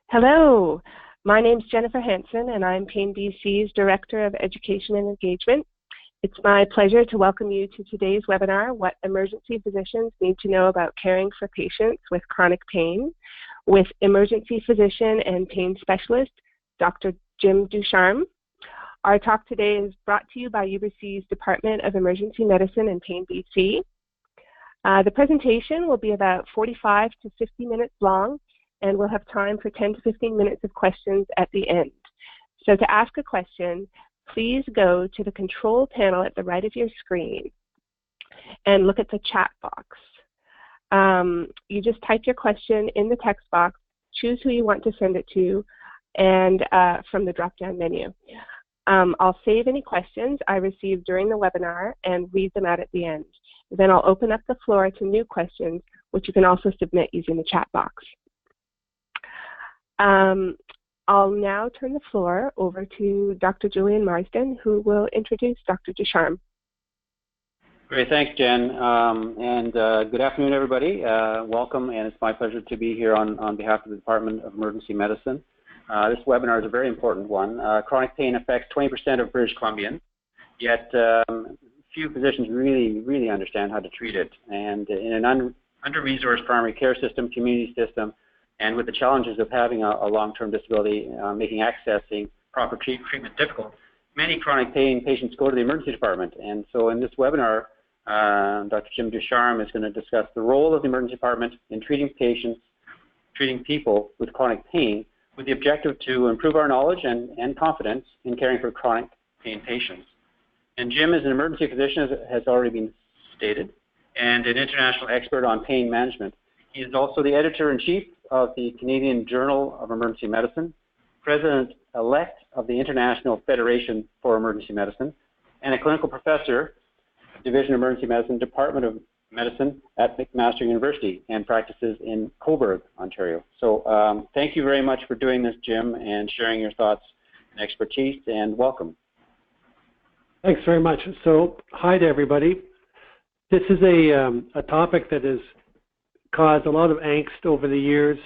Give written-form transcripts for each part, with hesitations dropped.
Hello, my name is Jennifer Hansen and I'm Pain BC's Director of Education and Engagement. It's my pleasure to welcome you to today's webinar, What Emergency Physicians Need to Know About Caring for Patients with Chronic Pain, with emergency physician and pain specialist, Dr. Jim Ducharme. Our talk today is brought to you by UBC's Department of Emergency Medicine and Pain BC. The presentation will be about 45 to 50 minutes long, and we'll have time for 10 to 15 minutes of questions at the end. So to ask a question, please go to the control panel at the right of your screen and look at the chat box. You just type your question in the text box, choose who you want to send it to, and from the drop-down menu. I'll save any questions I received during the webinar and read them out at the end. Then I'll open up the floor to new questions, which you can also submit using the chat box. I'll now turn the floor over to Dr. Julian Marsden, who will introduce Dr. Ducharme. Great, thanks, Jen, and good afternoon, everybody. Welcome, and it's my pleasure to be here on behalf of the Department of Emergency Medicine. This webinar is a very important one. Chronic pain affects 20% of British Columbians, yet few physicians really understand how to treat it. And in an under-resourced primary care system, community system, and with the challenges of having a long-term disability, making accessing proper treatment difficult, many chronic pain patients go to the emergency department. And so in this webinar, Dr. Jim Ducharme is going to discuss the role of the emergency department in treating people with chronic pain, with the objective to improve our knowledge and confidence in caring for chronic pain patients. And Jim is an emergency physician, as has already been stated, and an international expert on pain management. He is also the editor-in-chief of the Canadian Journal of Emergency Medicine, president-elect of the International Federation for Emergency Medicine, and a clinical professor, Division of Emergency Medicine, Department of Medicine at McMaster University, and practices in Cobourg, Ontario. So thank you very much for doing this, Jim, and sharing your thoughts and expertise, and welcome. Thanks very much. So hi to everybody. This is a topic that has caused a lot of angst over the years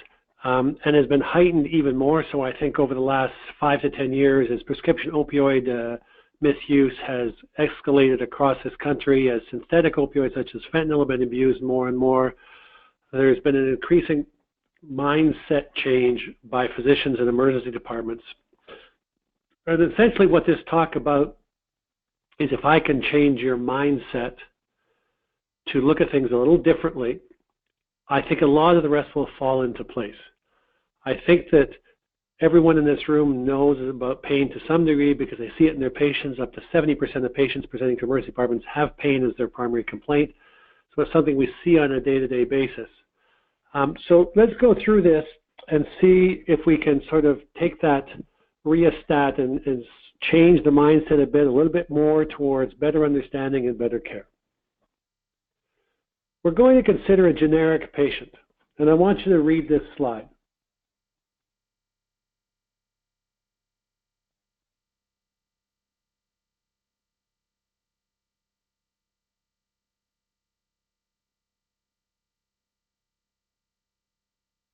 and has been heightened even more so, I think, over the last 5 to 10 years as prescription opioid misuse has escalated across this country, as synthetic opioids such as fentanyl have been abused more and more. There's been an increasing mindset change by physicians in emergency departments. And essentially what this talk about is if I can change your mindset to look at things a little differently, I think a lot of the rest will fall into place. I think that everyone in this room knows about pain to some degree because they see it in their patients. Up to 70% of patients presenting to emergency departments have pain as their primary complaint. So it's something we see on a day-to-day basis. So let's go through this and see if we can sort of take that rheostat and change the mindset a bit, a little bit more towards better understanding and better care. We're going to consider a generic patient, and I want you to read this slide.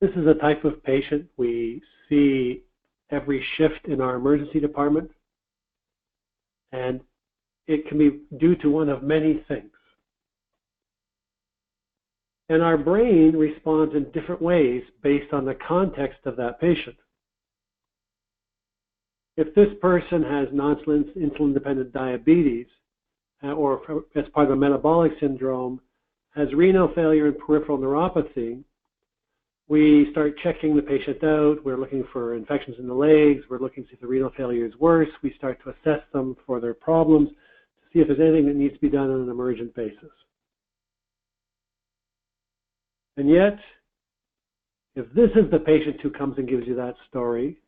This is a type of patient we see every shift in our emergency department, and it can be due to one of many things. And our brain responds in different ways based on the context of that patient. If this person has insulin-dependent diabetes, or as part of a metabolic syndrome, has renal failure and peripheral neuropathy, we start checking the patient out. We're looking for infections in the legs. We're looking to see if the renal failure is worse. We start to assess them for their problems to see if there's anything that needs to be done on an emergent basis. And yet, if this is the patient who comes and gives you that story,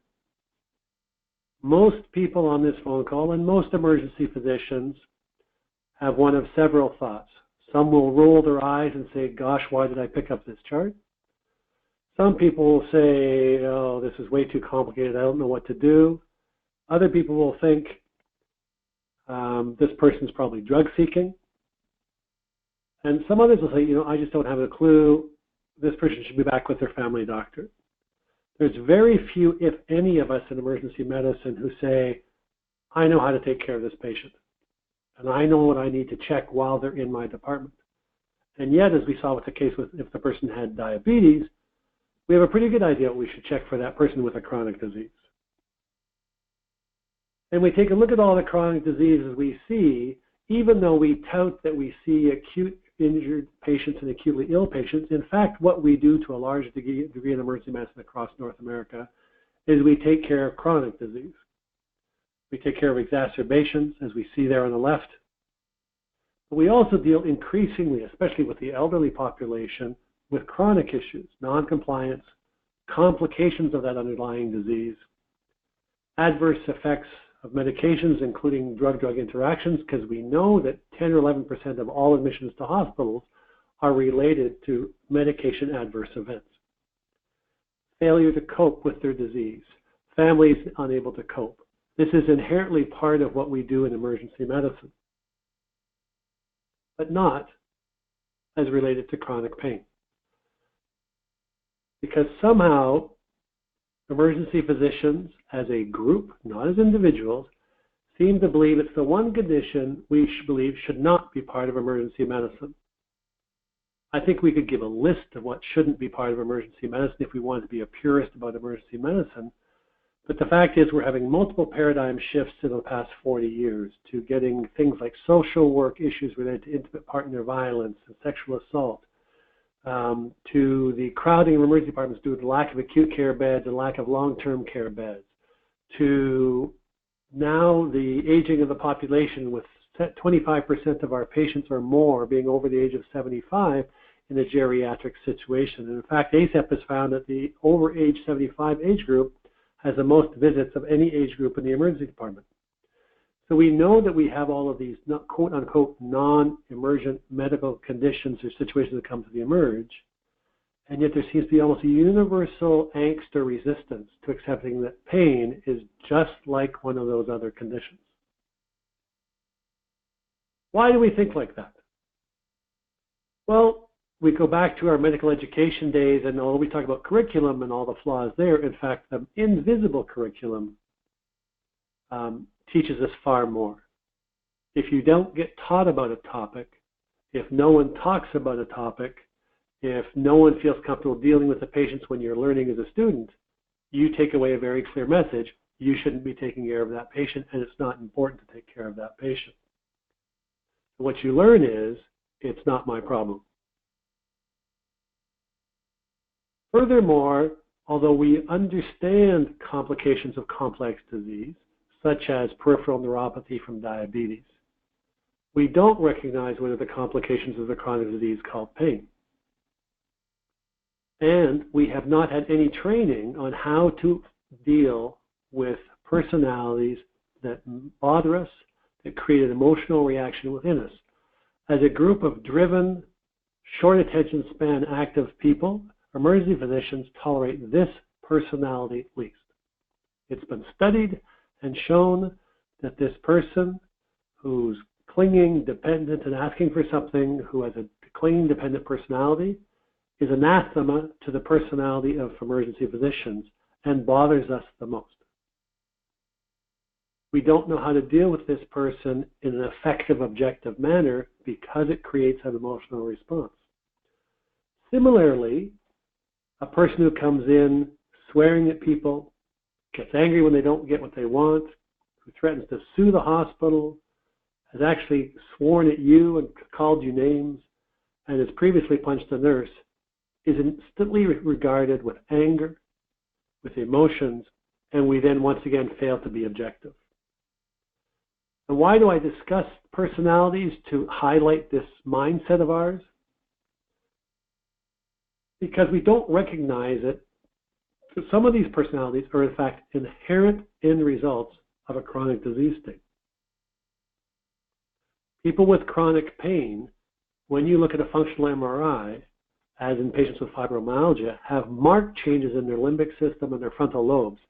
most people on this phone call and most emergency physicians have one of several thoughts. Some will roll their eyes and say, gosh, why did I pick up this chart? Some people will say, oh, this is way too complicated, I don't know what to do. Other people will think, this person's probably drug seeking. And some others will say, I just don't have a clue. This person should be back with their family doctor. There's very few, if any, of us in emergency medicine who say, I know how to take care of this patient, and I know what I need to check while they're in my department. And yet, as we saw with the case with if the person had diabetes, we have a pretty good idea what we should check for that person with a chronic disease. And we take a look at all the chronic diseases we see, even though we tout that we see acute injured patients and acutely ill patients. In fact, what we do to a large degree in emergency medicine across North America is we take care of chronic disease. We take care of exacerbations, as we see there on the left. But we also deal increasingly, especially with the elderly population, with chronic issues, non-compliance, complications of that underlying disease, adverse effects of medications, including drug-drug interactions, because we know that 10 or 11% of all admissions to hospitals are related to medication adverse events. Failure to cope with their disease, families unable to cope. This is inherently part of what we do in emergency medicine, but not as related to chronic pain. Because somehow emergency physicians as a group, not as individuals, seem to believe it's the one condition we believe should not be part of emergency medicine. I think we could give a list of what shouldn't be part of emergency medicine if we wanted to be a purist about emergency medicine. But the fact is we're having multiple paradigm shifts in the past 40 years to getting things like social work issues related to intimate partner violence and sexual assault, to the crowding of emergency departments due to the lack of acute care beds and lack of long-term care beds, to now the aging of the population with 25% of our patients or more being over the age of 75 in a geriatric situation. And in fact, ACEP has found that the over age 75 age group has the most visits of any age group in the emergency department. So we know that we have all of these quote-unquote non-emergent medical conditions or situations that come to the emerge, and yet there seems to be almost a universal angst or resistance to accepting that pain is just like one of those other conditions. Why do we think like that? Well, we go back to our medical education days, and although we talk about curriculum and all the flaws there, in fact, the invisible curriculum teaches us far more. If you don't get taught about a topic, if no one talks about a topic, if no one feels comfortable dealing with the patients when you're learning as a student, you take away a very clear message. You shouldn't be taking care of that patient, and it's not important to take care of that patient. What you learn is, it's not my problem. Furthermore, although we understand complications of complex disease, such as peripheral neuropathy from diabetes, we don't recognize one of the complications of the chronic disease called pain. And we have not had any training on how to deal with personalities that bother us, that create an emotional reaction within us. As a group of driven, short attention span active people, emergency physicians tolerate this personality least. It's been studied and shown that this person who's clinging, dependent, and asking for something, who has a clinging, dependent personality, is anathema to the personality of emergency physicians and bothers us the most. We don't know how to deal with this person in an effective, objective manner because it creates an emotional response. Similarly, a person who comes in swearing at people, gets angry when they don't get what they want, who threatens to sue the hospital, has actually sworn at you and called you names, and has previously punched a nurse, is instantly regarded with anger, with emotions, and we then once again fail to be objective. And why do I discuss personalities to highlight this mindset of ours? Because we don't recognize it. Some of these personalities are in fact inherent end results of a chronic disease state. People with chronic pain, when you look at a functional MRI, as in patients with fibromyalgia, have marked changes in their limbic system and their frontal lobes,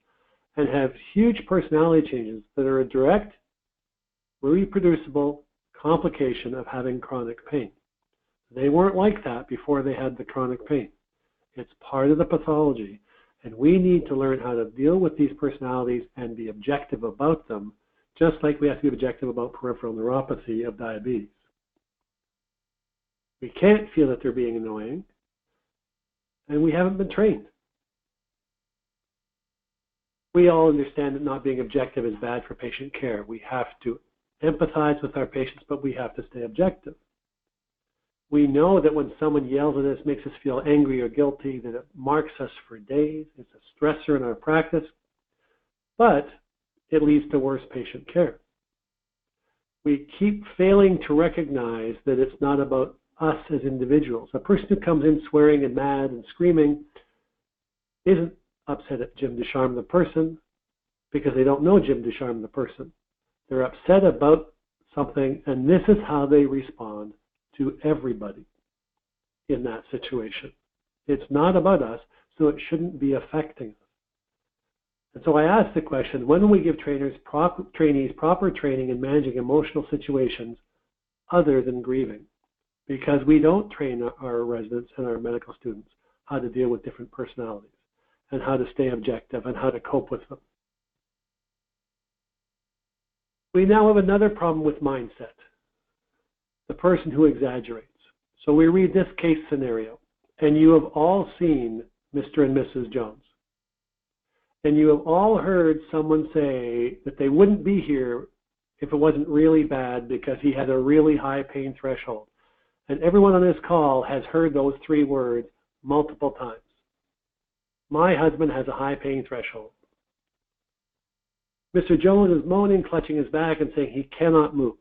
and have huge personality changes that are a direct, reproducible complication of having chronic pain. They weren't like that before they had the chronic pain. It's part of the pathology. And we need to learn how to deal with these personalities and be objective about them, just like we have to be objective about peripheral neuropathy of diabetes. We can't feel that they're being annoying, and we haven't been trained. We all understand that not being objective is bad for patient care. We have to empathize with our patients, but we have to stay objective. We know that when someone yells at us, makes us feel angry or guilty, that it marks us for days. It's a stressor in our practice, but it leads to worse patient care. We keep failing to recognize that it's not about us as individuals. A person who comes in swearing and mad and screaming isn't upset at Jim Ducharme the person because they don't know Jim Ducharme the person. They're upset about something, and this is how they respond to everybody in that situation. It's not about us, so it shouldn't be affecting us. And so I ask the question, when we give trainees proper training in managing emotional situations other than grieving? Because we don't train our residents and our medical students how to deal with different personalities and how to stay objective and how to cope with them. We now have another problem with mindset, the person who exaggerates. So we read this case scenario, and you have all seen Mr. and Mrs. Jones. And you have all heard someone say that they wouldn't be here if it wasn't really bad because he had a really high pain threshold. And everyone on this call has heard those three words multiple times. My husband has a high pain threshold. Mr. Jones is moaning, clutching his back, and saying he cannot move.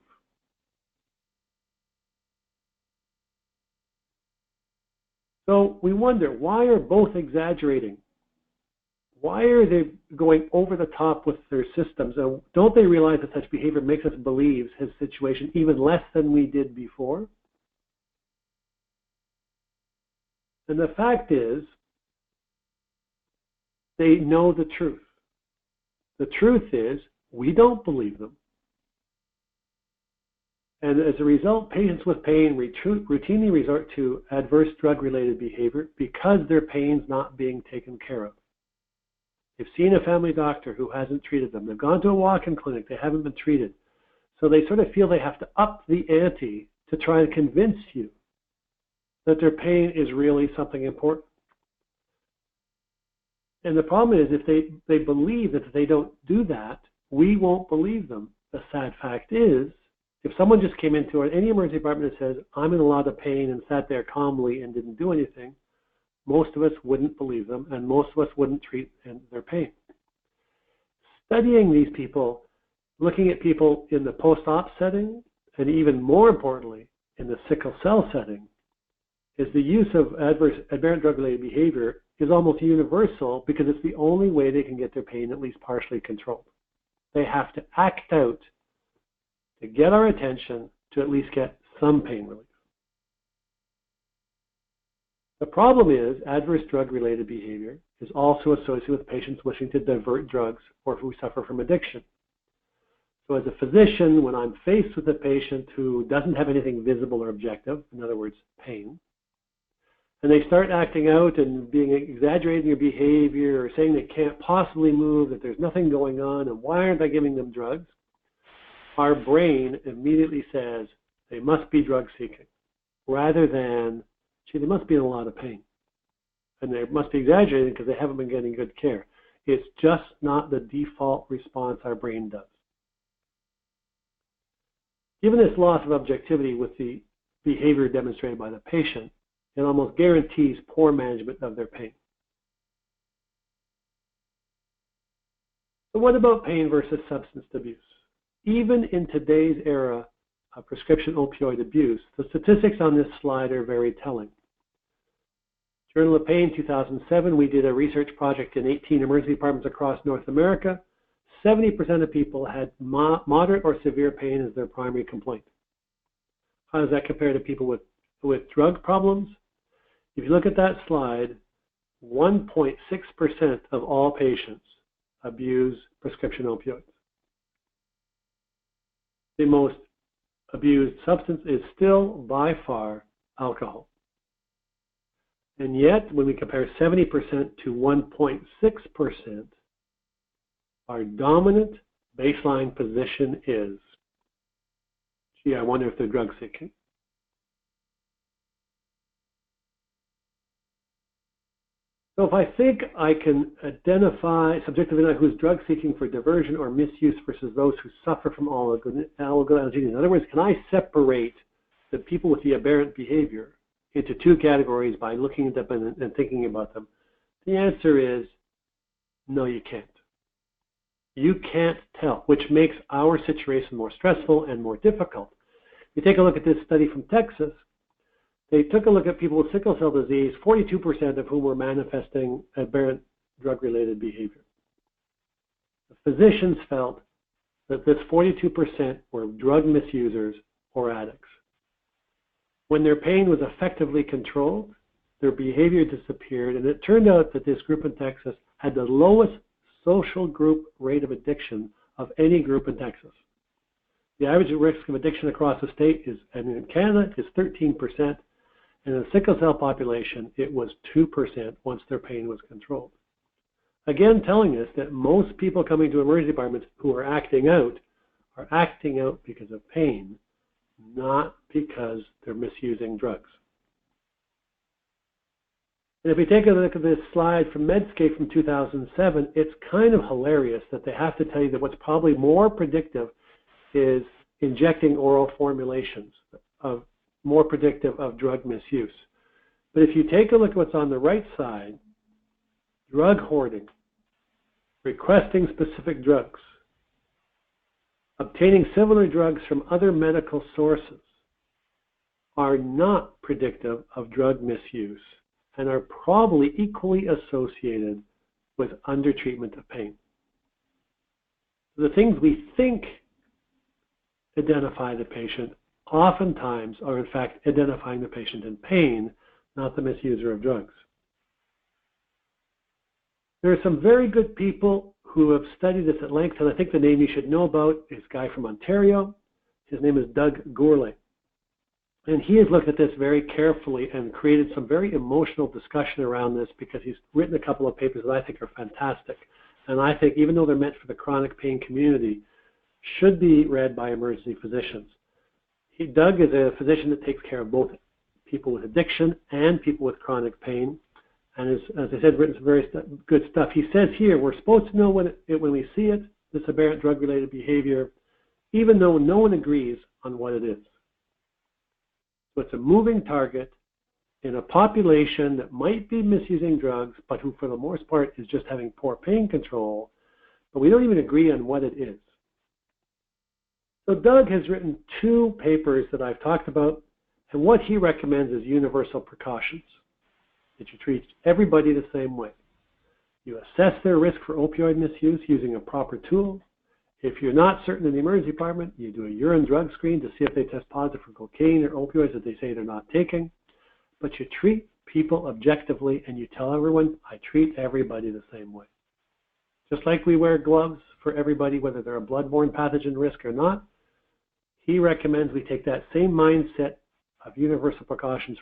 So we wonder, why are both exaggerating? Why are they going over the top with their systems? And don't they realize that such behavior makes us believe his situation even less than we did before? And the fact is, they know the truth. The truth is, we don't believe them. And as a result, patients with pain routinely resort to adverse drug-related behavior because their pain's not being taken care of. They've seen a family doctor who hasn't treated them. They've gone to a walk-in clinic. They haven't been treated. So they sort of feel they have to up the ante to try and convince you that their pain is really something important. And the problem is, if they believe that if they don't do that, we won't believe them. The sad fact is, if someone just came into any emergency department and says, I'm in a lot of pain, and sat there calmly and didn't do anything, most of us wouldn't believe them, and most of us wouldn't treat their pain. Studying these people, looking at people in the post-op setting, and even more importantly, in the sickle cell setting, is the use of aberrant drug-related behavior is almost universal because it's the only way they can get their pain at least partially controlled. They have to act out to get our attention to at least get some pain relief. The problem is adverse drug-related behavior is also associated with patients wishing to divert drugs or who suffer from addiction. So as a physician, when I'm faced with a patient who doesn't have anything visible or objective, in other words, pain, and they start acting out and exaggerating their behavior or saying they can't possibly move, that there's nothing going on, and why aren't I giving them drugs? Our brain immediately says they must be drug seeking, rather than, gee, they must be in a lot of pain. And they must be exaggerating because they haven't been getting good care. It's just not the default response our brain does. Given this loss of objectivity with the behavior demonstrated by the patient, it almost guarantees poor management of their pain. So what about pain versus substance abuse? Even in today's era of prescription opioid abuse, the statistics on this slide are very telling. Journal of Pain, 2007, we did a research project in 18 emergency departments across North America. 70% of people had moderate or severe pain as their primary complaint. How does that compare to people with drug problems? If you look at that slide, 1.6% of all patients abuse prescription opioids. The most abused substance is still by far alcohol. And yet, when we compare 70% to 1.6%, our dominant baseline position is, gee, I wonder if they're drug seeking. So if I think I can subjectively identify who's drug seeking for diversion or misuse versus those who suffer from oligoallergenia. In other words, can I separate the people with the aberrant behavior into two categories by looking at them and thinking about them? The answer is no, you can't. You can't tell, which makes our situation more stressful and more difficult. You take a look at this study from Texas. They took a look at people with sickle cell disease, 42% of whom were manifesting aberrant drug-related behavior. The physicians felt that this 42% were drug misusers or addicts. When their pain was effectively controlled, their behavior disappeared, and it turned out that this group in Texas had the lowest social group rate of addiction of any group in Texas. The average risk of addiction across the state and in Canada is 13%. And in the sickle cell population, it was 2% once their pain was controlled. Again, telling us that most people coming to emergency departments who are acting out because of pain, not because they're misusing drugs. And if we take a look at this slide from Medscape from 2007, it's kind of hilarious that they have to tell you that what's probably more predictive is injecting oral formulations of more predictive of drug misuse. But if you take a look at what's on the right side, drug hoarding, requesting specific drugs, obtaining similar drugs from other medical sources are not predictive of drug misuse and are probably equally associated with undertreatment of pain. The things we think identify the patient oftentimes are in fact identifying the patient in pain, not the misuser of drugs. There are some very good people who have studied this at length, and I think the name you should know about is a guy from Ontario. His name is Doug Gourlay. And he has looked at this very carefully and created some very emotional discussion around this because he's written a couple of papers that I think are fantastic. And I think even though they're meant for the chronic pain community, should be read by emergency physicians. Doug is a physician that takes care of both people with addiction and people with chronic pain, and as I said, written some very good stuff. He says here, we're supposed to know when we see it, this aberrant drug-related behavior, even though no one agrees on what it is. So it's a moving target in a population that might be misusing drugs, but who for the most part is just having poor pain control, but we don't even agree on what it is. So Doug has written two papers that I've talked about, and what he recommends is universal precautions, that you treat everybody the same way. You assess their risk for opioid misuse using a proper tool. If you're not certain in the emergency department, you do a urine drug screen to see if they test positive for cocaine or opioids that they say they're not taking. But you treat people objectively, and you tell everyone, I treat everybody the same way. Just like we wear gloves for everybody, whether they're a bloodborne pathogen risk or not, he recommends we take that same mindset of universal precautions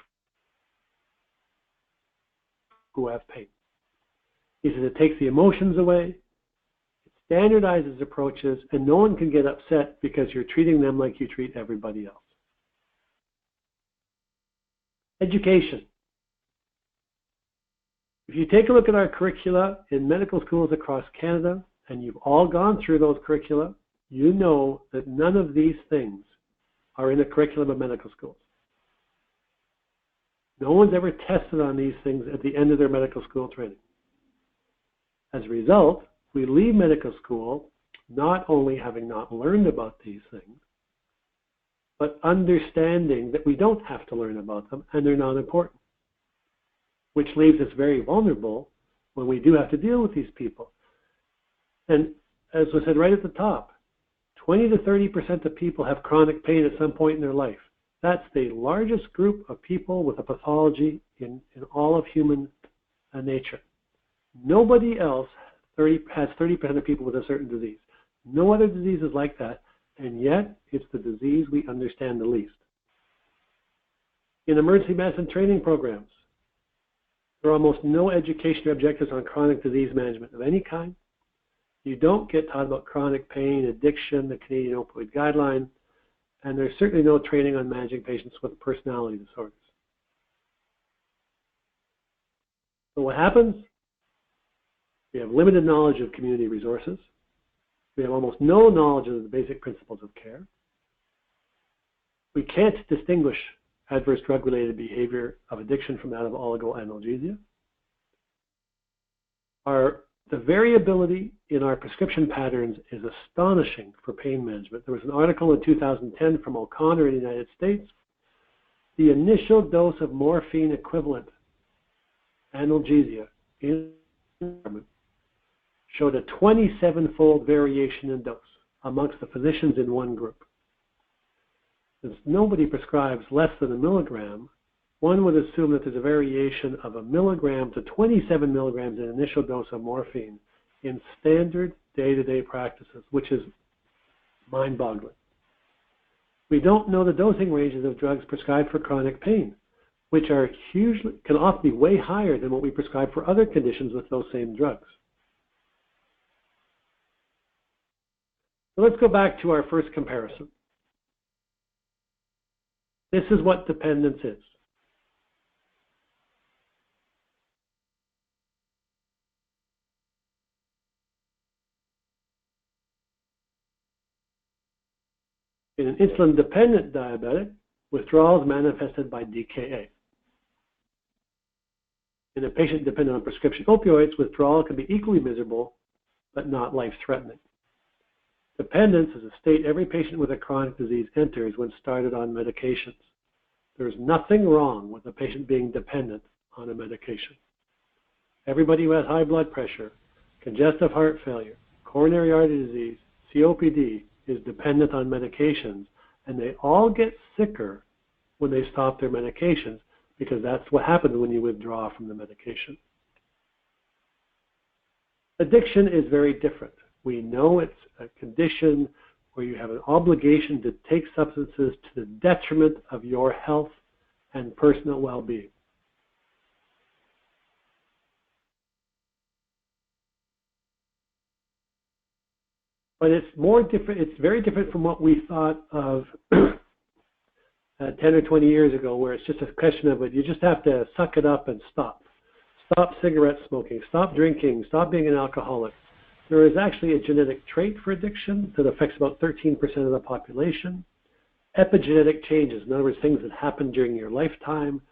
who have pain. He says it takes the emotions away, it standardizes approaches, and no one can get upset because you're treating them like you treat everybody else. Education. If you take a look at our curricula in medical schools across Canada, and you've all gone through those curricula, you know that none of these things are in the curriculum of medical schools. No one's ever tested on these things at the end of their medical school training. As a result, we leave medical school not only having not learned about these things, but understanding that we don't have to learn about them and they're not important, which leaves us very vulnerable when we do have to deal with these people. And as was said right at the top, 20 to 30% of people have chronic pain at some point in their life. That's the largest group of people with a pathology in all of human nature. Nobody else has 30% of people with a certain disease. No other disease is like that, and yet it's the disease we understand the least. In emergency medicine training programs, There are almost no education objectives on chronic disease management of any kind. You don't get taught about chronic pain, addiction, the Canadian Opioid Guideline, and there's certainly no training on managing patients with personality disorders. So what happens? We have limited knowledge of community resources. We have almost no knowledge of the basic principles of care. We can't distinguish adverse drug-related behavior of addiction from that of oligoanalgesia. The variability in our prescription patterns is astonishing for pain management. There was an article in 2010 from O'Connor in the United States. The initial dose of morphine equivalent analgesia in showed a 27-fold variation in dose amongst the physicians in one group. Since nobody prescribes less than 1 milligram, one would assume that there's a variation of 1 milligram to 27 milligrams in initial dose of morphine in standard day-to-day practices, which is mind-boggling. We don't know the dosing ranges of drugs prescribed for chronic pain, which are can often be way higher than what we prescribe for other conditions with those same drugs. So let's go back to our first comparison. This is what dependence is. In an insulin-dependent diabetic, withdrawal is manifested by DKA. In a patient dependent on prescription opioids, withdrawal can be equally miserable, but not life-threatening. Dependence is a state every patient with a chronic disease enters when started on medications. There is nothing wrong with a patient being dependent on a medication. Everybody who has high blood pressure, congestive heart failure, coronary artery disease, COPD is dependent on medications, and they all get sicker when they stop their medications because that's what happens when you withdraw from the medication. Addiction is very different. We know it's a condition where you have an obligation to take substances to the detriment of your health and personal well-being. But it's more different. It's very different from what we thought of 10 or 20 years ago, where it's just a question of it. You just have to suck it up and stop. Stop cigarette smoking. Stop drinking. Stop being an alcoholic. There is actually a genetic trait for addiction that affects about 13% of the population. Epigenetic changes, in other words, things that happen during your lifetime,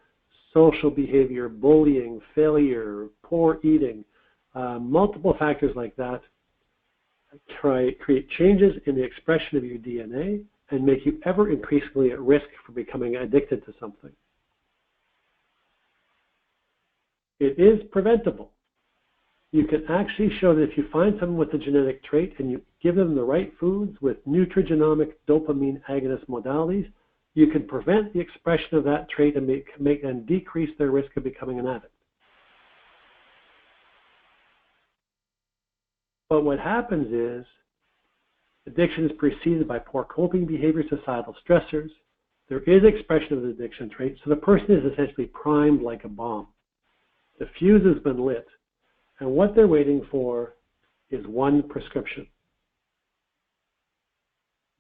social behavior, bullying, failure, poor eating, multiple factors like that create changes in the expression of your DNA and make you ever increasingly at risk for becoming addicted to something. It is preventable. You can actually show that if you find someone with a genetic trait and you give them the right foods with nutrigenomic dopamine agonist modalities, you can prevent the expression of that trait and decrease their risk of becoming an addict. But what happens is addiction is preceded by poor coping behavior, societal stressors. There is expression of the addiction trait, so the person is essentially primed like a bomb. The fuse has been lit, and what they're waiting for is one prescription.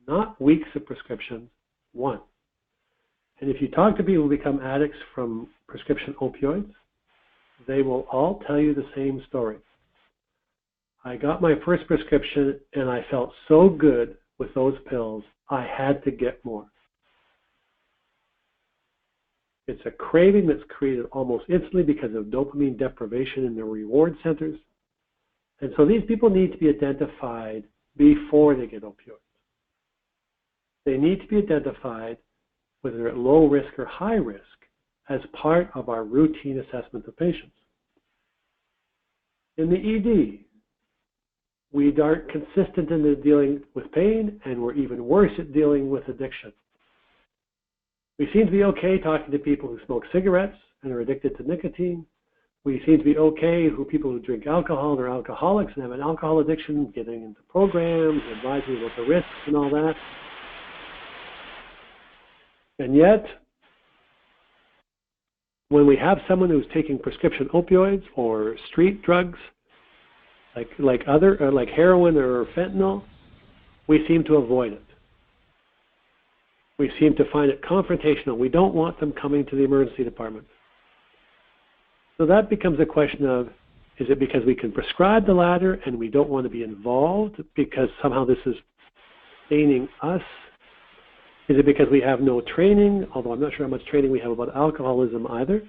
Not weeks of prescriptions, one. And if you talk to people who become addicts from prescription opioids, they will all tell you the same story. I got my first prescription and I felt so good with those pills, I had to get more. It's a craving that's created almost instantly because of dopamine deprivation in the reward centers. And so these people need to be identified before they get opioids. They need to be identified whether they're at low risk or high risk as part of our routine assessment of patients. In the ED, we aren't consistent in the dealing with pain, and we're even worse at dealing with addiction. We seem to be okay talking to people who smoke cigarettes and are addicted to nicotine. We seem to be okay with people who drink alcohol and are alcoholics and have an alcohol addiction, getting into programs, advising about the risks and all that. And yet, when we have someone who's taking prescription opioids or street drugs, like heroin or fentanyl, we seem to avoid it. We seem to find it confrontational. We don't want them coming to the emergency department. So that becomes a question of, is it because we can prescribe the latter and we don't want to be involved because somehow this is staining us? Is it because we have no training, although I'm not sure how much training we have about alcoholism either?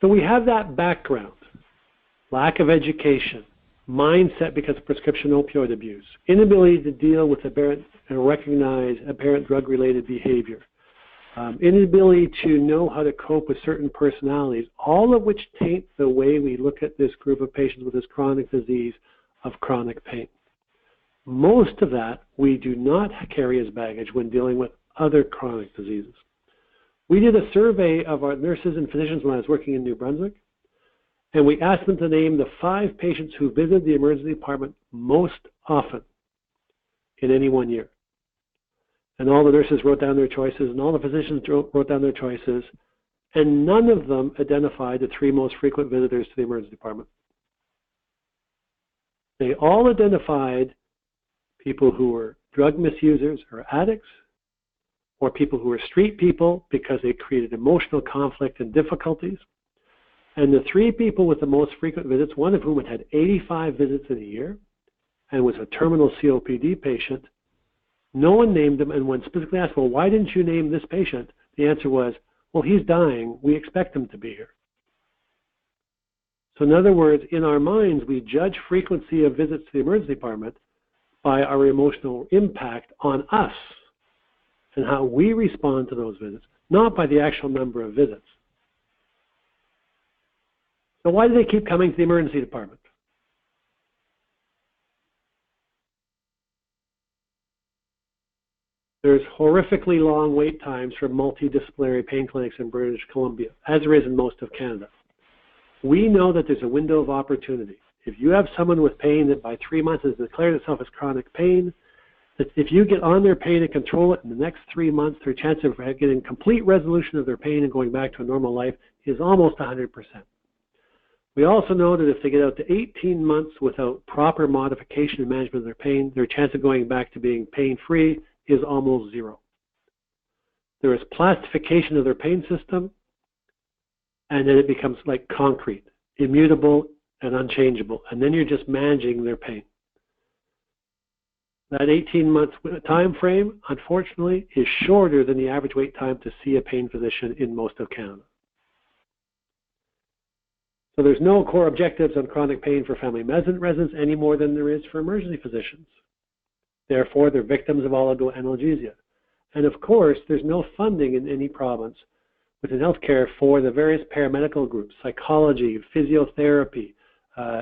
So we have that background, lack of education, mindset because of prescription opioid abuse, inability to deal with aberrant and recognize aberrant drug-related behavior, inability to know how to cope with certain personalities, all of which taint the way we look at this group of patients with this chronic disease of chronic pain. Most of that we do not carry as baggage when dealing with other chronic diseases. We did a survey of our nurses and physicians when I was working in New Brunswick, and we asked them to name the 5 patients who visited the emergency department most often in any one year. And all the nurses wrote down their choices, and all the physicians wrote down their choices, and none of them identified the 3 most frequent visitors to the emergency department. They all identified people who were drug misusers or addicts, or people who were street people because they created emotional conflict and difficulties. And the 3 people with the most frequent visits, one of whom had had 85 visits in a year and was a terminal COPD patient, no one named him, and when specifically asked, well, why didn't you name this patient? The answer was, well, he's dying. We expect him to be here. So in other words, in our minds, we judge frequency of visits to the emergency department by our emotional impact on us and how we respond to those visits, not by the actual number of visits. So why do they keep coming to the emergency department? There's horrifically long wait times for multidisciplinary pain clinics in British Columbia, as there is in most of Canada. We know that there's a window of opportunity. If you have someone with pain that by 3 months has declared itself as chronic pain, that if you get on their pain and control it in the next 3 months, their chance of getting complete resolution of their pain and going back to a normal life is almost 100%. We also know that if they get out to 18 months without proper modification and management of their pain, their chance of going back to being pain-free is almost 0. There is plastification of their pain system, and then it becomes like concrete, immutable and unchangeable, and then you're just managing their pain. That 18-month time frame, unfortunately, is shorter than the average wait time to see a pain physician in most of Canada. So there's no core objectives on chronic pain for family medicine residents any more than there is for emergency physicians. Therefore, they're victims of oligoanalgesia. And of course, there's no funding in any province within healthcare for the various paramedical groups, psychology, physiotherapy,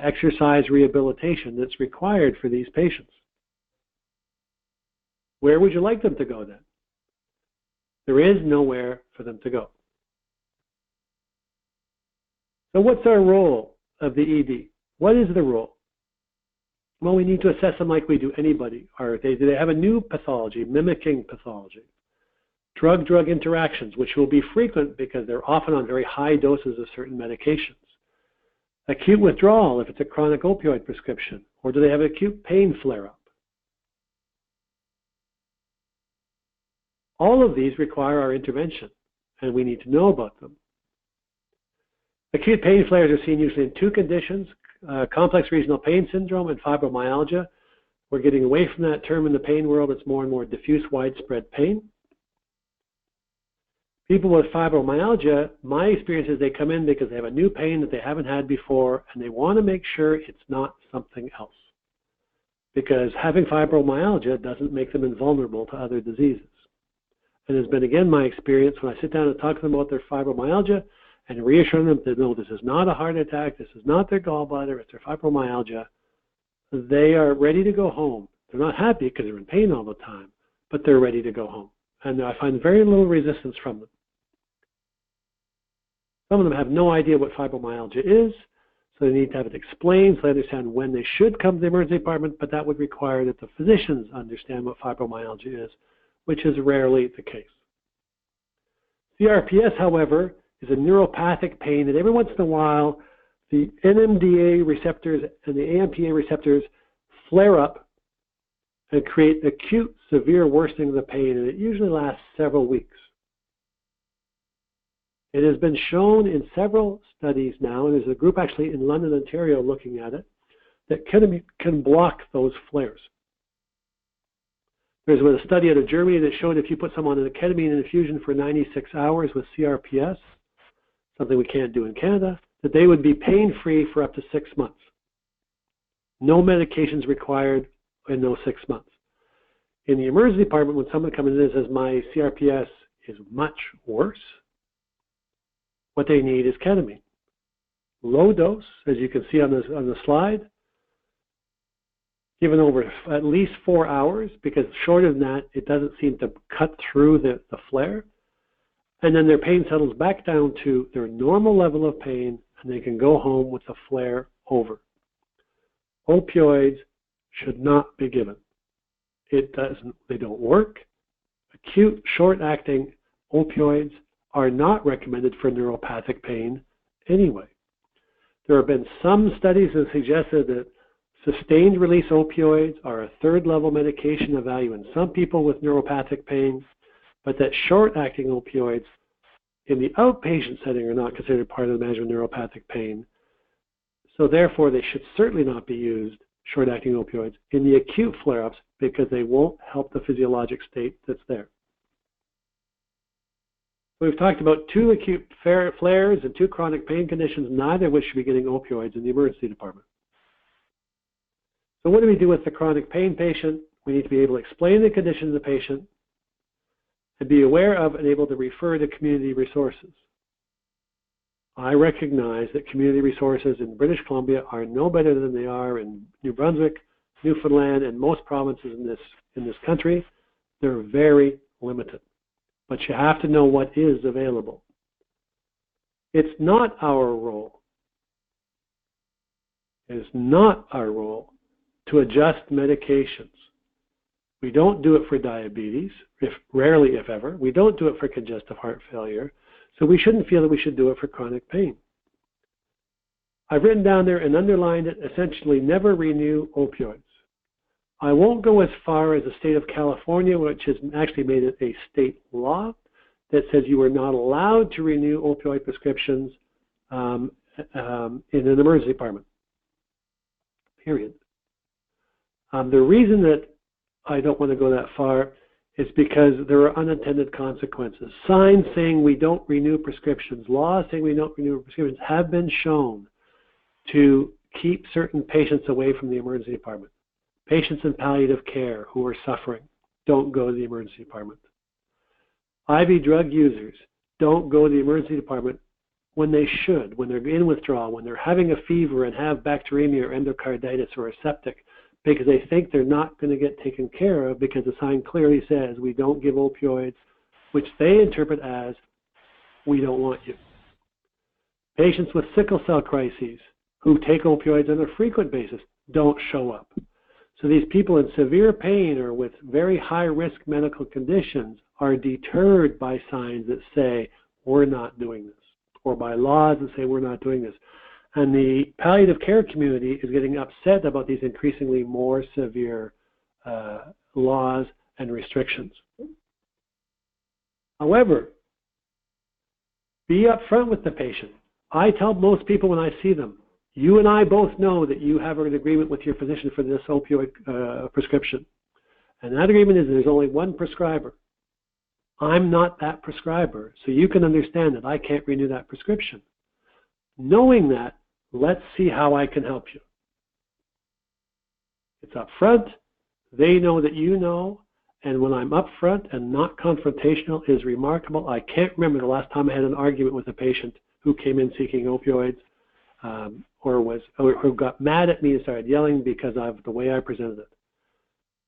exercise rehabilitation that's required for these patients. Where would you like them to go then? There is nowhere for them to go. So what's our role of the ED? What is the role? Well, we need to assess them like we do anybody. Do they have a new pathology, mimicking pathology? Drug-drug interactions, which will be frequent because they're often on very high doses of certain medications. Acute withdrawal, if it's a chronic opioid prescription, or do they have acute pain flare-up? All of these require our intervention, and we need to know about them. Acute pain flares are seen usually in 2 conditions, complex regional pain syndrome and fibromyalgia. We're getting away from that term in the pain world. It's more and more diffuse, widespread pain. People with fibromyalgia, my experience is they come in because they have a new pain that they haven't had before, and they want to make sure it's not something else. Because having fibromyalgia doesn't make them invulnerable to other diseases. And it's been, again, my experience when I sit down and talk to them about their fibromyalgia and reassure them that, no, this is not a heart attack, this is not their gallbladder, it's their fibromyalgia, they are ready to go home. They're not happy because they're in pain all the time, but they're ready to go home. And I find very little resistance from them. Some of them have no idea what fibromyalgia is, so they need to have it explained so they understand when they should come to the emergency department, but that would require that the physicians understand what fibromyalgia is, which is rarely the case. CRPS, however, is a neuropathic pain that every once in a while the NMDA receptors and the AMPA receptors flare up and create acute, severe worsening of the pain, and it usually lasts several weeks. It has been shown in several studies now, and there's a group actually in London, Ontario looking at it, that can block those flares. There's a study out of Germany that showed if you put someone on a ketamine infusion for 96 hours with CRPS, something we can't do in Canada, that they would be pain-free for up to 6 months. No medications required in those 6 months. In the emergency department, when someone comes in and says, my CRPS is much worse, what they need is ketamine. Low dose, as you can see on the slide, given over at least 4 hours, because shorter than that, it doesn't seem to cut through the flare. And then their pain settles back down to their normal level of pain, and they can go home with the flare over. Opioids should not be given. They don't work. Acute, short-acting opioids are not recommended for neuropathic pain anyway. There have been some studies that suggested that sustained release opioids are a third-level medication of value in some people with neuropathic pain, but that short-acting opioids in the outpatient setting are not considered part of the management of neuropathic pain. So therefore, they should certainly not be used, short-acting opioids, in the acute flare-ups because they won't help the physiologic state that's there. We've talked about 2 acute flares and 2 chronic pain conditions, neither of which should be getting opioids in the emergency department. So what do we do with the chronic pain patient? We need to be able to explain the condition to the patient and be aware of and able to refer to community resources. I recognize that community resources in British Columbia are no better than they are in New Brunswick, Newfoundland, and most provinces in this country. They're very limited. But you have to know what is available. It's not our role. It is not our role to adjust medications. We don't do it for diabetes, rarely if ever. We don't do it for congestive heart failure. So we shouldn't feel that we should do it for chronic pain. I've written down there and underlined it, essentially never renew opioids. I won't go as far as the state of California, which has actually made it a state law that says you are not allowed to renew opioid prescriptions in an emergency department, period. The reason that I don't want to go that far is because there are unintended consequences. Signs saying we don't renew prescriptions, laws saying we don't renew prescriptions have been shown to keep certain patients away from the emergency department. Patients in palliative care who are suffering don't go to the emergency department. IV drug users don't go to the emergency department when they should, when they're in withdrawal, when they're having a fever and have bacteremia or endocarditis or a septic, because they think they're not going to get taken care of because the sign clearly says we don't give opioids, which they interpret as we don't want you. Patients with sickle cell crises who take opioids on a frequent basis don't show up. So these people in severe pain or with very high-risk medical conditions are deterred by signs that say, we're not doing this, or by laws that say we're not doing this. And the palliative care community is getting upset about these increasingly more severe laws and restrictions. However, be upfront with the patient. I tell most people when I see them, you and I both know that you have an agreement with your physician for this opioid prescription. And that agreement is there's only one prescriber. I'm not that prescriber, so you can understand that I can't renew that prescription. Knowing that, let's see how I can help you. It's upfront. They know that you know. And when I'm upfront and not confrontational is remarkable. I can't remember the last time I had an argument with a patient who came in seeking opioids or who got mad at me and started yelling because of the way I presented it.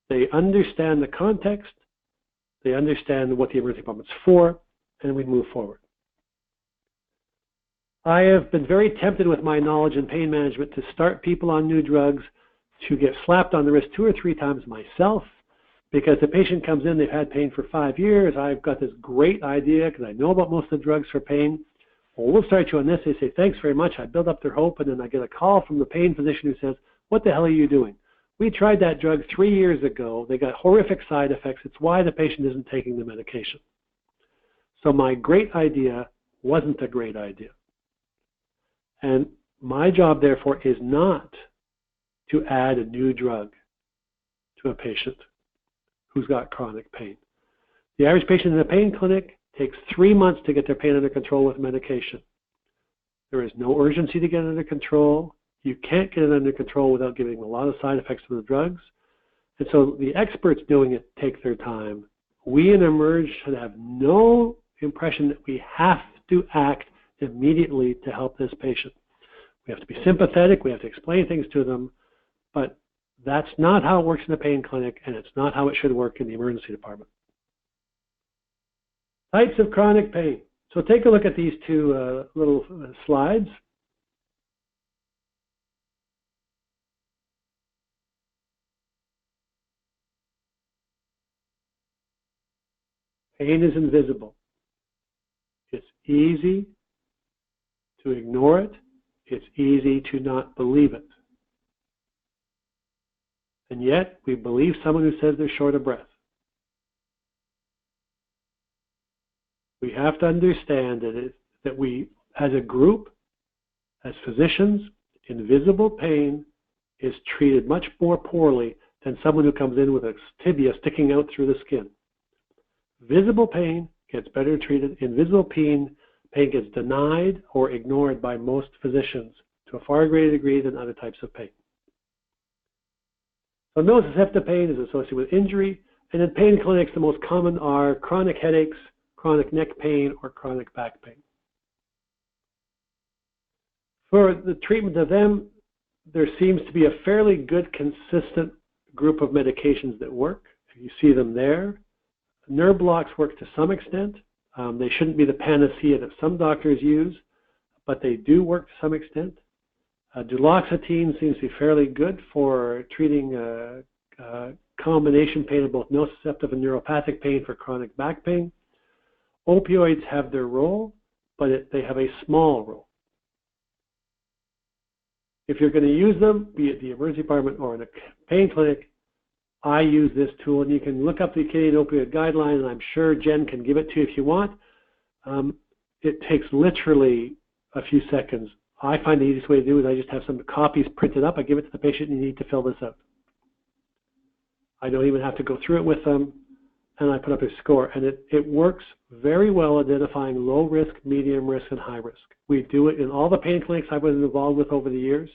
They understand the context. They understand what the emergency department's for, and we move forward. I have been very tempted with my knowledge in pain management to start people on new drugs, to get slapped on the wrist 2 or 3 times myself, Because the patient comes in, they've had pain for 5 years. I've got this great idea because I know about most of the drugs for pain. Well, we'll start you on this. They say, thanks very much. I build up their hope, and then I get a call from the pain physician who says, what the hell are you doing? We tried that drug 3 years ago. They got horrific side effects. It's why the patient isn't taking the medication. So my great idea wasn't a great idea. And my job, therefore, is not to add a new drug to a patient who's got chronic pain. The average patient in a pain clinic takes 3 months to get their pain under control with medication. There is no urgency to get it under control. You can't get it under control without giving a lot of side effects to the drugs. And so the experts doing it take their time. We in Emerge should have no impression that we have to act immediately to help this patient. We have to be sympathetic. We have to explain things to them. But that's not how it works in the pain clinic, and it's not how it should work in the emergency department. Types of chronic pain. So take a look at these two little slides. Pain is invisible. It's easy to ignore it. It's easy to not believe it. And yet, we believe someone who says they're short of breath. We have to understand that we, as a group, as physicians, invisible pain is treated much more poorly than someone who comes in with a tibia sticking out through the skin. Visible pain gets better treated. Invisible pain gets denied or ignored by most physicians to a far greater degree than other types of pain. So nociceptive pain is associated with injury, and in pain clinics, the most common are chronic headaches, chronic neck pain, or chronic back pain. For the treatment of them, there seems to be a fairly good, consistent group of medications that work. You see them there. Nerve blocks work to some extent. They shouldn't be the panacea that some doctors use, but they do work to some extent. Duloxetine seems to be fairly good for treating combination pain of both nociceptive and neuropathic pain for chronic back pain. Opioids have their role, but they have a small role. If you're going to use them, be it the emergency department or in a pain clinic, I use this tool, and you can look up the Canadian Opioid Guideline, and I'm sure Jen can give it to you if you want. It takes literally a few seconds. I find the easiest way to do it is I just have some copies printed up. I give it to the patient, and you need to fill this out. I don't even have to go through it with them, and I put up a score. And it works very well identifying low risk, medium risk, and high risk. We do it in all the pain clinics I've been involved with over the years.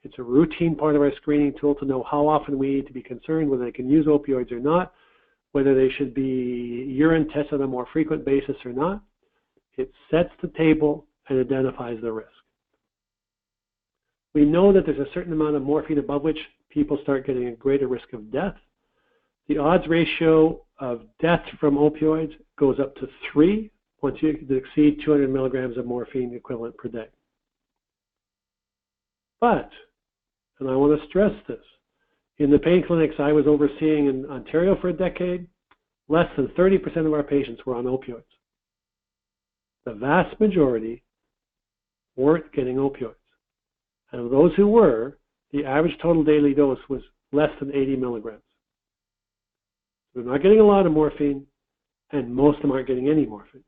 It's a routine part of our screening tool to know how often we need to be concerned, whether they can use opioids or not, whether they should be urine tested on a more frequent basis or not. It sets the table and identifies the risk. We know that there's a certain amount of morphine above which people start getting a greater risk of death. The odds ratio of death from opioids goes up to 3 once you exceed 200 milligrams of morphine equivalent per day. But, and I want to stress this, in the pain clinics I was overseeing in Ontario for a decade, less than 30% of our patients were on opioids. The vast majority weren't getting opioids. And of those who were, the average total daily dose was less than 80 milligrams. They're not getting a lot of morphine, and most of them aren't getting any morphine.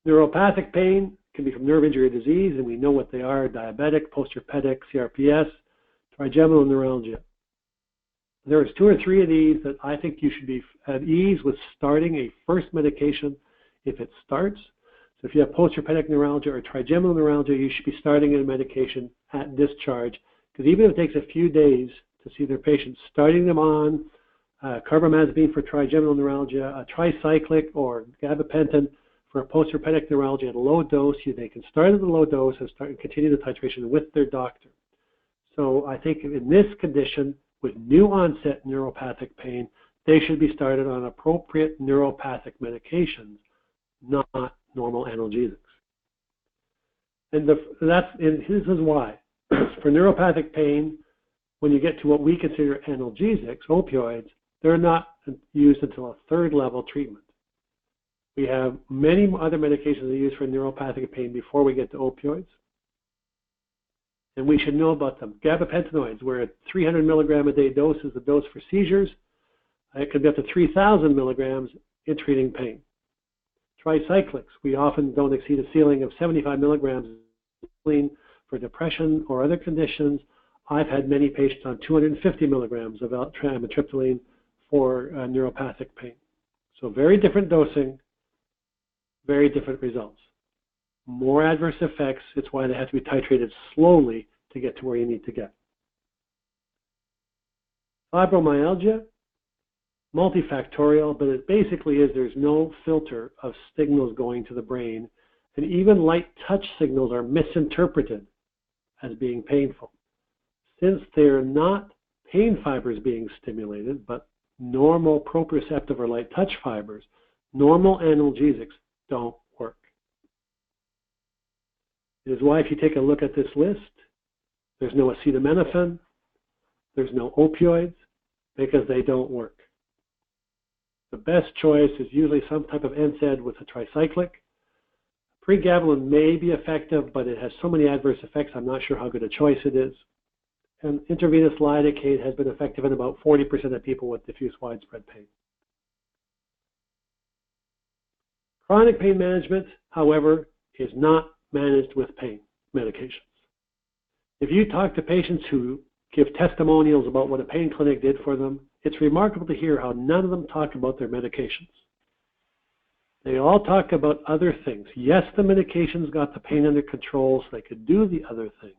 Neuropathic pain can be from nerve injury or disease, and we know what they are: diabetic, postherpetic, CRPS, trigeminal neuralgia. There's 2 or 3 of these that I think you should be at ease with starting a first medication if it starts. So if you have postherpetic neuralgia or trigeminal neuralgia, you should be starting a medication at discharge, because even if it takes a few days to see their patients, starting them on carbamazepine for trigeminal neuralgia, a tricyclic or gabapentin for postherpetic neuralgia at a low dose, they can start at the low dose and start and continue the titration with their doctor. So I think in this condition, with new onset neuropathic pain, they should be started on appropriate neuropathic medications, not normal analgesics. And this is why. For neuropathic pain, when you get to what we consider analgesics, opioids, they're not used until a third-level treatment. We have many other medications that are used for neuropathic pain before we get to opioids. And we should know about them. Gabapentinoids, where a 300 milligram a day dose is the dose for seizures. It could be up to 3,000 milligrams in treating pain. Tricyclics, we often don't exceed a ceiling of 75 milligrams for depression or other conditions. I've had many patients on 250 milligrams of amitriptyline for neuropathic pain. So very different dosing, very different results. More adverse effects, it's why they have to be titrated slowly to get to where you need to get. Fibromyalgia, multifactorial, but it basically is there's no filter of signals going to the brain, and even light touch signals are misinterpreted as being painful. Since they're not pain fibers being stimulated, but normal proprioceptive or light touch fibers, normal analgesics don't work. It is why if you take a look at this list, there's no acetaminophen, there's no opioids, because they don't work. The best choice is usually some type of NSAID with a tricyclic. Pregabalin may be effective, but it has so many adverse effects, I'm not sure how good a choice it is. And intravenous lidocaine has been effective in about 40% of people with diffuse widespread pain. Chronic pain management, however, is not managed with pain medications. If you talk to patients who give testimonials about what a pain clinic did for them, it's remarkable to hear how none of them talk about their medications. They all talk about other things. Yes, the medications got the pain under control so they could do the other things.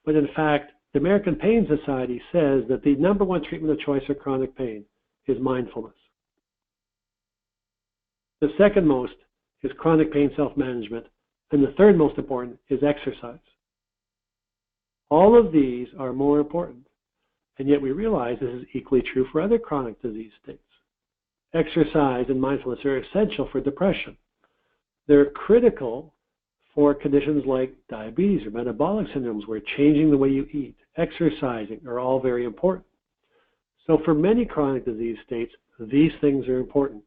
But in fact, the American Pain Society says that the #1 treatment of choice for chronic pain is mindfulness. The second most is chronic pain self-management, and the third most important is exercise. All of these are more important, and yet we realize this is equally true for other chronic disease states. Exercise and mindfulness are essential for depression. They're critical for conditions like diabetes or metabolic syndromes where changing the way you eat, exercising are all very important. So for many chronic disease states, these things are important.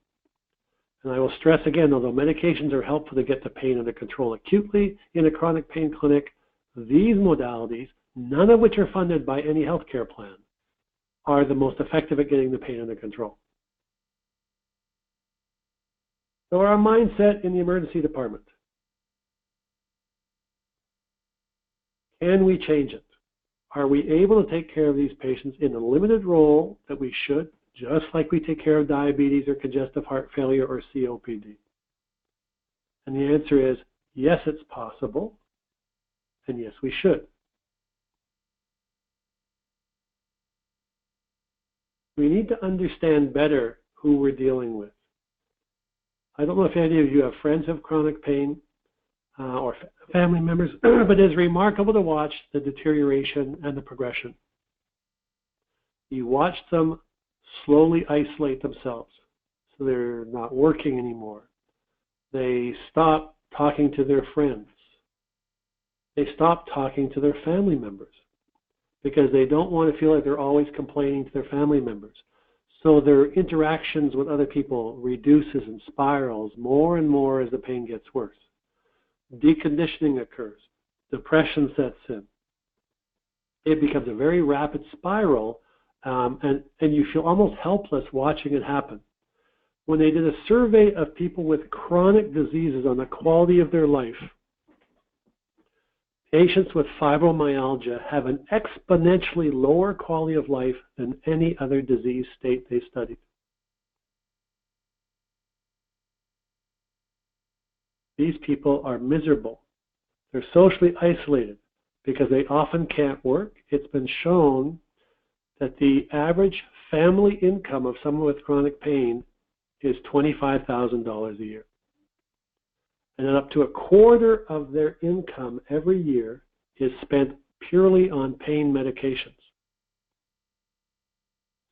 And I will stress again, although medications are helpful to get the pain under control acutely in a chronic pain clinic, these modalities, none of which are funded by any healthcare plan, are the most effective at getting the pain under control. So our mindset in the emergency department. Can we change it? Are we able to take care of these patients in a limited role that we should, just like we take care of diabetes or congestive heart failure or COPD? And the answer is, yes, it's possible, and yes, we should. We need to understand better who we're dealing with. I don't know if any of you have friends who have chronic pain or family members, but it is remarkable to watch the deterioration and the progression. You watch them slowly isolate themselves, so they're not working anymore. They stop talking to their friends. They stop talking to their family members because they don't want to feel like they're always complaining to their family members. So their interactions with other people reduces and spirals more and more as the pain gets worse. Deconditioning occurs. Depression sets in. It becomes a very rapid spiral, and you feel almost helpless watching it happen. When they did a survey of people with chronic diseases on the quality of their life, patients with fibromyalgia have an exponentially lower quality of life than any other disease state they studied. These people are miserable. They're socially isolated because they often can't work. It's been shown that the average family income of someone with chronic pain is $25,000 a year. And then up to a quarter of their income every year is spent purely on pain medications.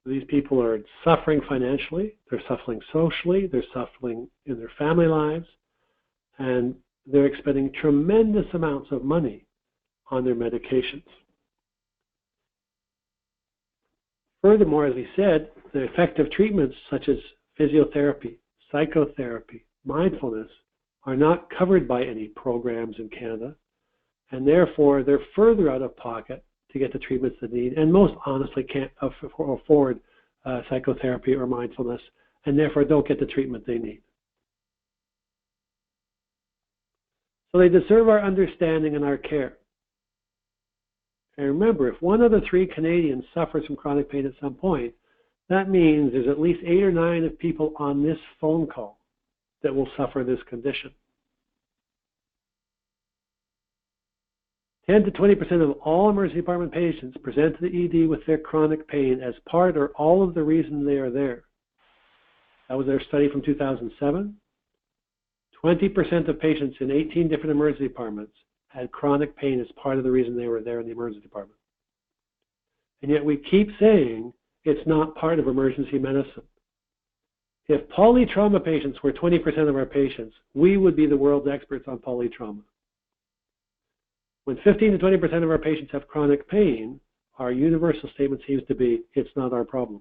These people are suffering financially, they're suffering socially, they're suffering in their family lives, and they're expending tremendous amounts of money on their medications. Furthermore, as we said, the effective treatments such as physiotherapy, psychotherapy, mindfulness are not covered by any programs in Canada, and therefore they're further out of pocket to get the treatments they need, and most honestly can't afford psychotherapy or mindfulness, and therefore don't get the treatment they need. So they deserve our understanding and our care. And remember, if 1 out of 3 Canadians suffers from chronic pain at some point, that means there's at least 8 or 9 of people on this phone call that will suffer this condition. 10 to 20% of all emergency department patients present to the ED with their chronic pain as part or all of the reason they are there. That was their study from 2007. 20% of patients in 18 different emergency departments had chronic pain as part of the reason they were there in the emergency department. And yet we keep saying it's not part of emergency medicine. If polytrauma patients were 20% of our patients, we would be the world's experts on polytrauma. When 15 to 20% of our patients have chronic pain, our universal statement seems to be, it's not our problem.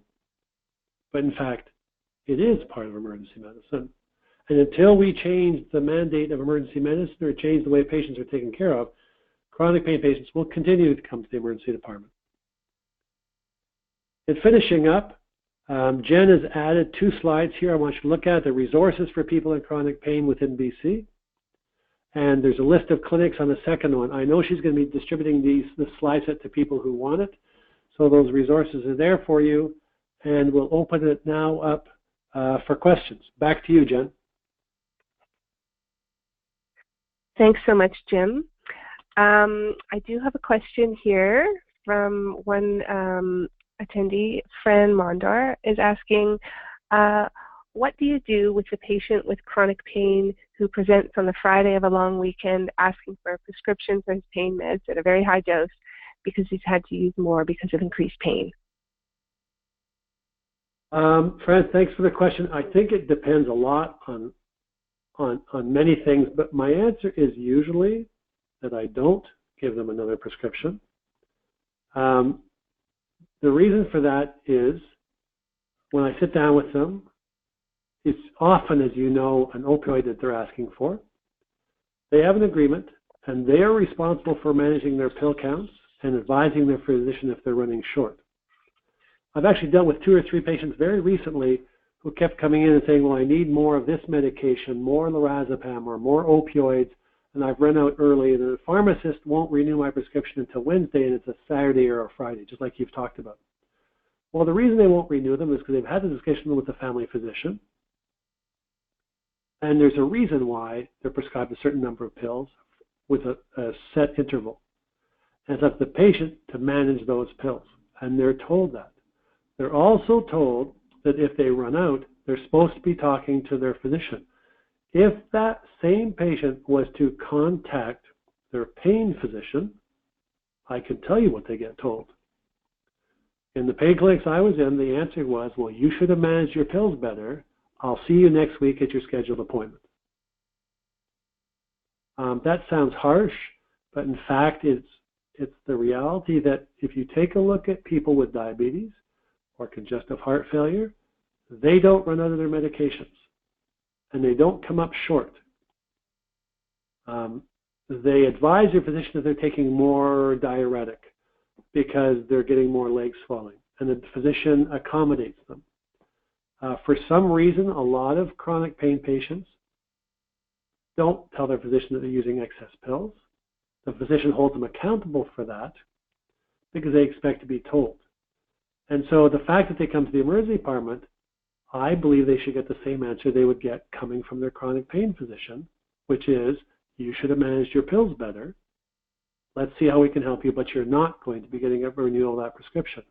But in fact, it is part of emergency medicine. And until we change the mandate of emergency medicine or change the way patients are taken care of, chronic pain patients will continue to come to the emergency department. In finishing up, Jen has added 2 slides here I want you to look at, the resources for people in chronic pain within BC. And there's a list of clinics on the second one. I know she's going to be distributing the slide set to people who want it. So those resources are there for you. And we'll open it now up for questions. Back to you, Jen. Thanks so much, Jim. I do have a question here from one attendee. Fran Mondor is asking, what do you do with the patient with chronic pain who presents on the Friday of a long weekend asking for a prescription for his pain meds at a very high dose because he's had to use more because of increased pain? Fran, thanks for the question. I think it depends a lot on many things, but my answer is usually that I don't give them another prescription. The reason for that is when I sit down with them, it's often, as you know, an opioid that they're asking for. They have an agreement, and they are responsible for managing their pill counts and advising their physician if they're running short. I've actually dealt with 2 or 3 patients very recently who kept coming in and saying, well, I need more of this medication, more lorazepam or more opioids, and I've run out early, and the pharmacist won't renew my prescription until Wednesday, and it's a Saturday or a Friday, just like you've talked about. Well, the reason they won't renew them is because they've had the discussion with the family physician, and there's a reason why they're prescribed a certain number of pills with a set interval. And it's up to the patient to manage those pills, and they're told that. They're also told that if they run out, they're supposed to be talking to their physician. If that same patient was to contact their pain physician, I can tell you what they get told. In the pain clinics I was in, the answer was, well, you should have managed your pills better. I'll see you next week at your scheduled appointment. That sounds harsh, but in fact, it's the reality that if you take a look at people with diabetes or congestive heart failure, they don't run out of their medications, and they don't come up short. They advise their physician that they're taking more diuretic because they're getting more leg swelling, and the physician accommodates them. For some reason, a lot of chronic pain patients don't tell their physician that they're using excess pills. The physician holds them accountable for that because they expect to be told. And so the fact that they come to the emergency department, I believe they should get the same answer they would get coming from their chronic pain physician, which is, you should have managed your pills better. Let's see how we can help you, but you're not going to be getting a renewal of that prescription.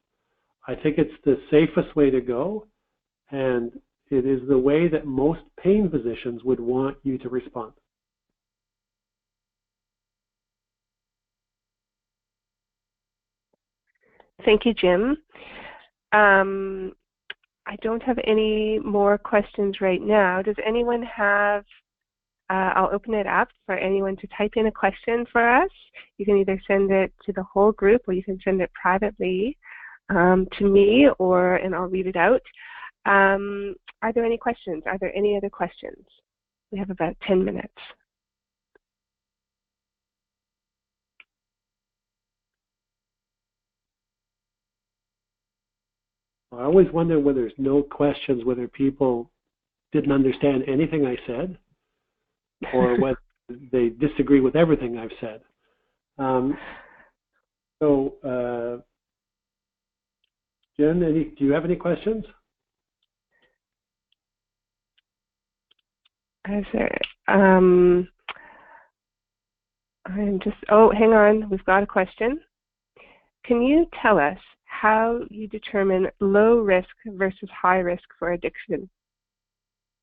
I think it's the safest way to go, and it is the way that most pain physicians would want you to respond. Thank you, Jim. I don't have any more questions right now. Does anyone have, I'll open it up for anyone to type in a question for us. You can either send it to the whole group or you can send it privately. to me, and I'll read it out. Are there any questions? Are there any other questions? We have about 10 minutes. I always wonder when there's no questions whether people didn't understand anything I said or whether they disagree with everything I've said. Jen, do you have any questions? I'm just, oh, hang on, we've got a question. Can you tell us how you determine low risk versus high risk for addiction?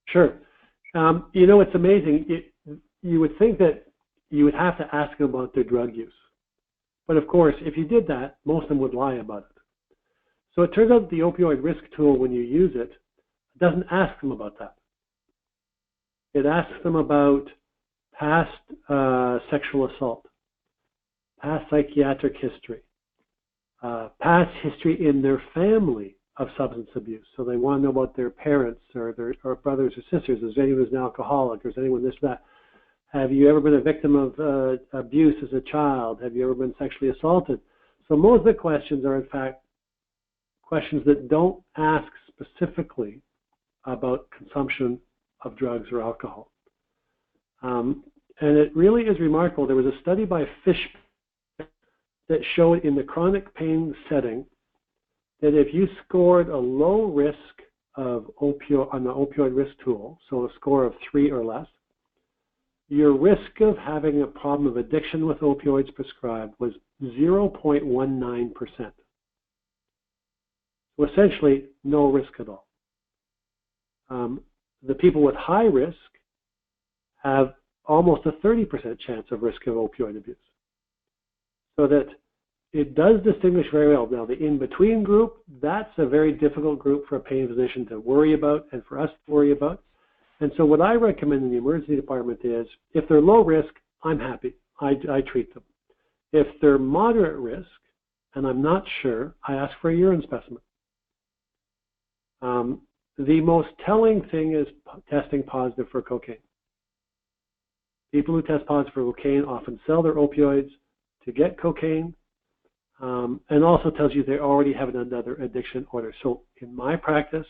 Sure. You know, it's amazing. You would think that you would have to ask them about their drug use. But of course, if you did that, most of them would lie about it. So it turns out the opioid risk tool, when you use it, doesn't ask them about that. It asks them about past sexual assault, past psychiatric history, past history in their family of substance abuse. So they want to know about their parents or their brothers or sisters. Is anyone who's an alcoholic? Or is anyone this, that? Have you ever been a victim of abuse as a child? Have you ever been sexually assaulted? So most of the questions are, in fact, questions that don't ask specifically about consumption of drugs or alcohol. And it really is remarkable. There was a study by Fish that showed in the chronic pain setting that if you scored a low risk of on the opioid risk tool, so a score of 3 or less, your risk of having a problem of addiction with opioids prescribed was 0.19%. So essentially, no risk at all. The people with high risk have almost a 30% chance of risk of opioid abuse. So that it does distinguish very well. Now, the in-between group, that's a very difficult group for a pain physician to worry about and for us to worry about. And so what I recommend in the emergency department is, if they're low risk, I'm happy. I treat them. If they're moderate risk, and I'm not sure, I ask for a urine specimen. The most telling thing is testing positive for cocaine. People who test positive for cocaine often sell their opioids to get cocaine, and also tells you they already have another addiction order. So in my practice,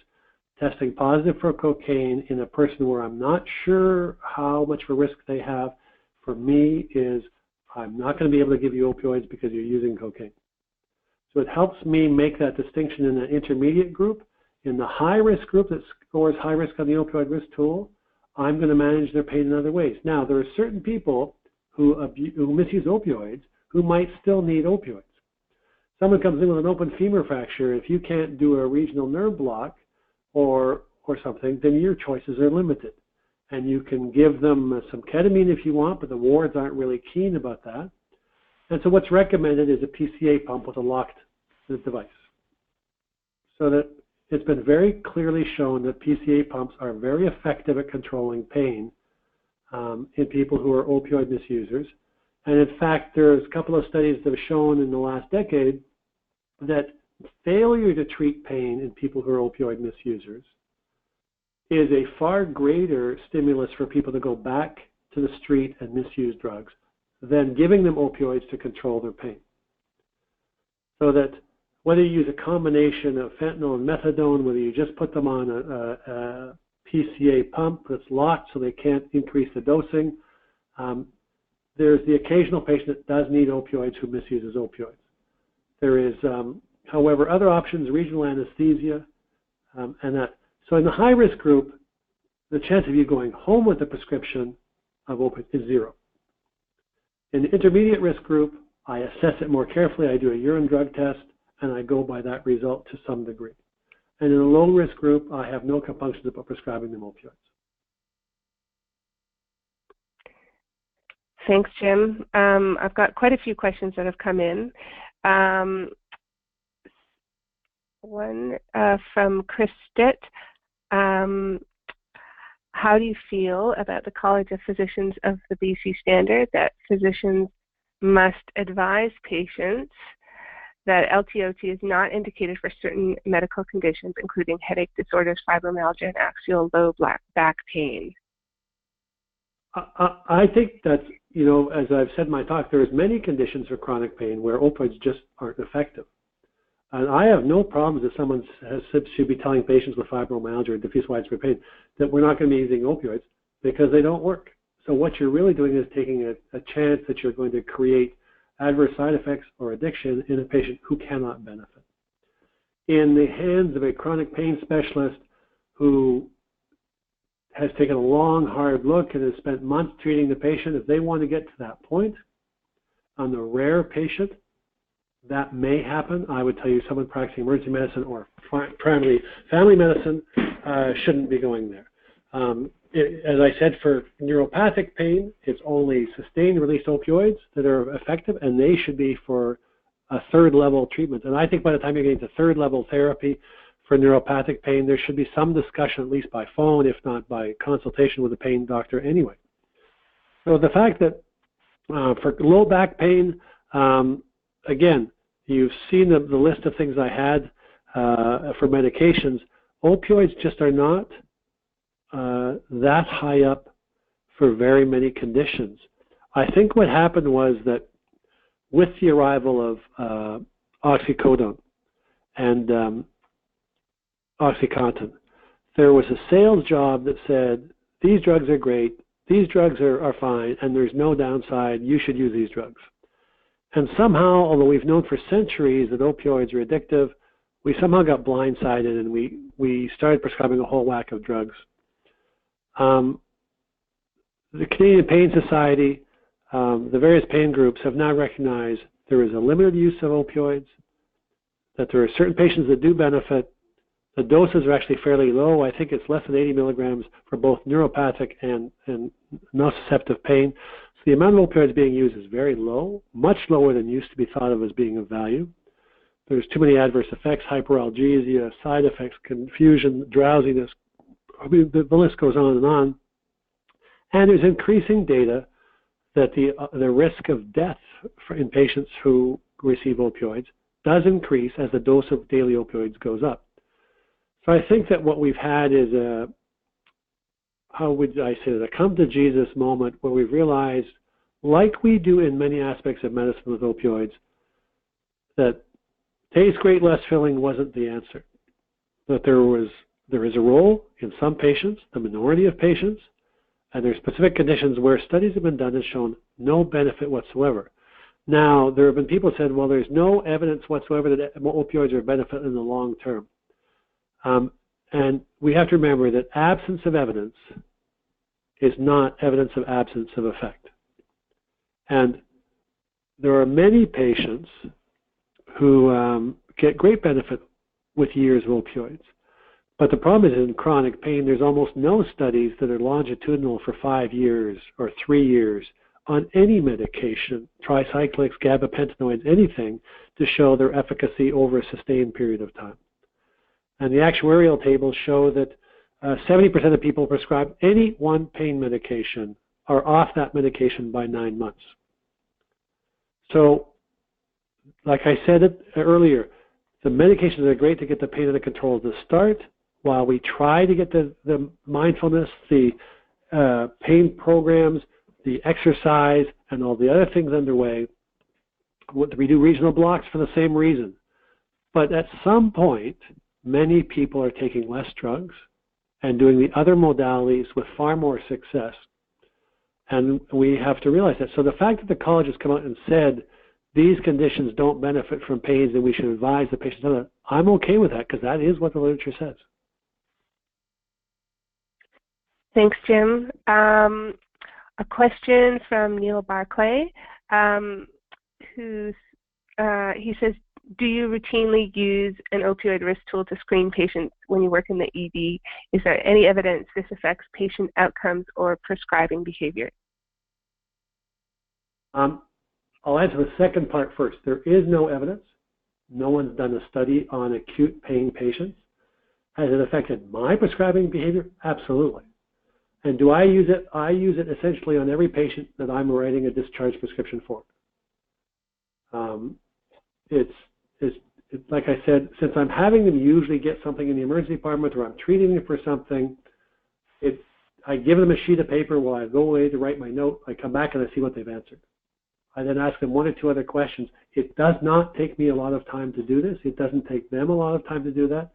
testing positive for cocaine in a person where I'm not sure how much of a risk they have, for me is I'm not going to be able to give you opioids because you're using cocaine. So it helps me make that distinction in the intermediate group. In the high-risk group that scores high risk on the opioid risk tool, I'm going to manage their pain in other ways. Now, there are certain people who misuse opioids who might still need opioids. Someone comes in with an open femur fracture. If you can't do a regional nerve block or something, then your choices are limited. And you can give them some ketamine if you want, but the wards aren't really keen about that. And so what's recommended is a PCA pump with a locked device. So that it's been very clearly shown that PCA pumps are very effective at controlling pain in people who are opioid misusers. And in fact, there's a couple of studies that have shown in the last decade that failure to treat pain in people who are opioid misusers is a far greater stimulus for people to go back to the street and misuse drugs than giving them opioids to control their pain. So that whether you use a combination of fentanyl and methadone, whether you just put them on a PCA pump that's locked so they can't increase the dosing, there's the occasional patient that does need opioids who misuses opioids. There is, however, other options, regional anesthesia, and that. So in the high-risk group, the chance of you going home with a prescription of opioids is 0. In the intermediate risk group, I assess it more carefully. I do a urine drug test, and I go by that result to some degree. And in a low-risk group, I have no compunctions about prescribing them opioids. Thanks, Jim. I've got quite a few questions that have come in. One from Chris Stitt. How do you feel about the College of Physicians of the BC Standard that physicians must advise patients that LTOT is not indicated for certain medical conditions, including headache disorders, fibromyalgia, and axial low back pain? I think that, as I've said in my talk, there's many conditions for chronic pain where opioids just aren't effective. And I have no problems if someone should be telling patients with fibromyalgia or diffuse widespread pain that we're not going to be using opioids because they don't work. So what you're really doing is taking a chance that you're going to create adverse side effects or addiction in a patient who cannot benefit. In the hands of a chronic pain specialist who has taken a long, hard look and has spent months treating the patient, if they want to get to that point, on the rare patient, that may happen. I would tell you someone practicing emergency medicine or primarily family medicine shouldn't be going there. As I said, for neuropathic pain, it's only sustained release opioids that are effective, and they should be for a third level treatment. And I think by the time you're getting to third level therapy for neuropathic pain, there should be some discussion, at least by phone, if not by consultation with a pain doctor anyway. So the fact that for low back pain, again, you've seen the list of things I had for medications. Opioids just are not that high up for very many conditions. I think what happened was that with the arrival of oxycodone and OxyContin, there was a sales job that said, these drugs are great, these drugs are fine, and there's no downside, you should use these drugs. And somehow, although we've known for centuries that opioids are addictive, we somehow got blindsided and we started prescribing a whole whack of drugs. The Canadian Pain Society, the various pain groups have now recognized there is a limited use of opioids, that there are certain patients that do benefit. The doses are actually fairly low. I think it's less than 80 milligrams for both neuropathic and nociceptive pain. So the amount of opioids being used is very low, much lower than used to be thought of as being of value. There's too many adverse effects, hyperalgesia, side effects, confusion, drowsiness. I mean, the list goes on and on. And there's increasing data that the risk of death in patients who receive opioids does increase as the dose of daily opioids goes up. So I think that what we've had is a come to Jesus moment where we've realized, like we do in many aspects of medicine with opioids, that tastes great, less filling wasn't the answer. That there is a role in some patients, the minority of patients, and there's specific conditions where studies have been done and shown no benefit whatsoever. Now, there have been people who said, well, there's no evidence whatsoever that opioids are a benefit in the long term. And we have to remember that absence of evidence is not evidence of absence of effect. And there are many patients who get great benefit with years of opioids. But the problem is in chronic pain, there's almost no studies that are longitudinal for 5 years or 3 years on any medication, tricyclics, gabapentinoids, anything, to show their efficacy over a sustained period of time. And the actuarial tables show that 70% of people prescribed any one pain medication are off that medication by 9 months. So, like I said earlier, the medications are great to get the pain under control at the start, while we try to get the mindfulness, the pain programs, the exercise, and all the other things underway. We do regional blocks for the same reason. But at some point, many people are taking less drugs and doing the other modalities with far more success. And we have to realize that. So the fact that the college has come out and said these conditions don't benefit from pains and we should advise the patients of that, I'm okay with that because that is what the literature says. Thanks, Jim. A question from Neil Barclay, he says, do you routinely use an opioid risk tool to screen patients when you work in the ED? Is there any evidence this affects patient outcomes or prescribing behavior? I'll answer the second part first. There is no evidence. No one's done a study on acute pain patients. Has it affected my prescribing behavior? Absolutely. And do I use it? I use it essentially on every patient that I'm writing a discharge prescription for. like I said, since I'm having them usually get something in the emergency department or I'm treating them for something, I give them a sheet of paper while I go away to write my note. I come back and I see what they've answered. I then ask them one or two other questions. It does not take me a lot of time to do this. It doesn't take them a lot of time to do that.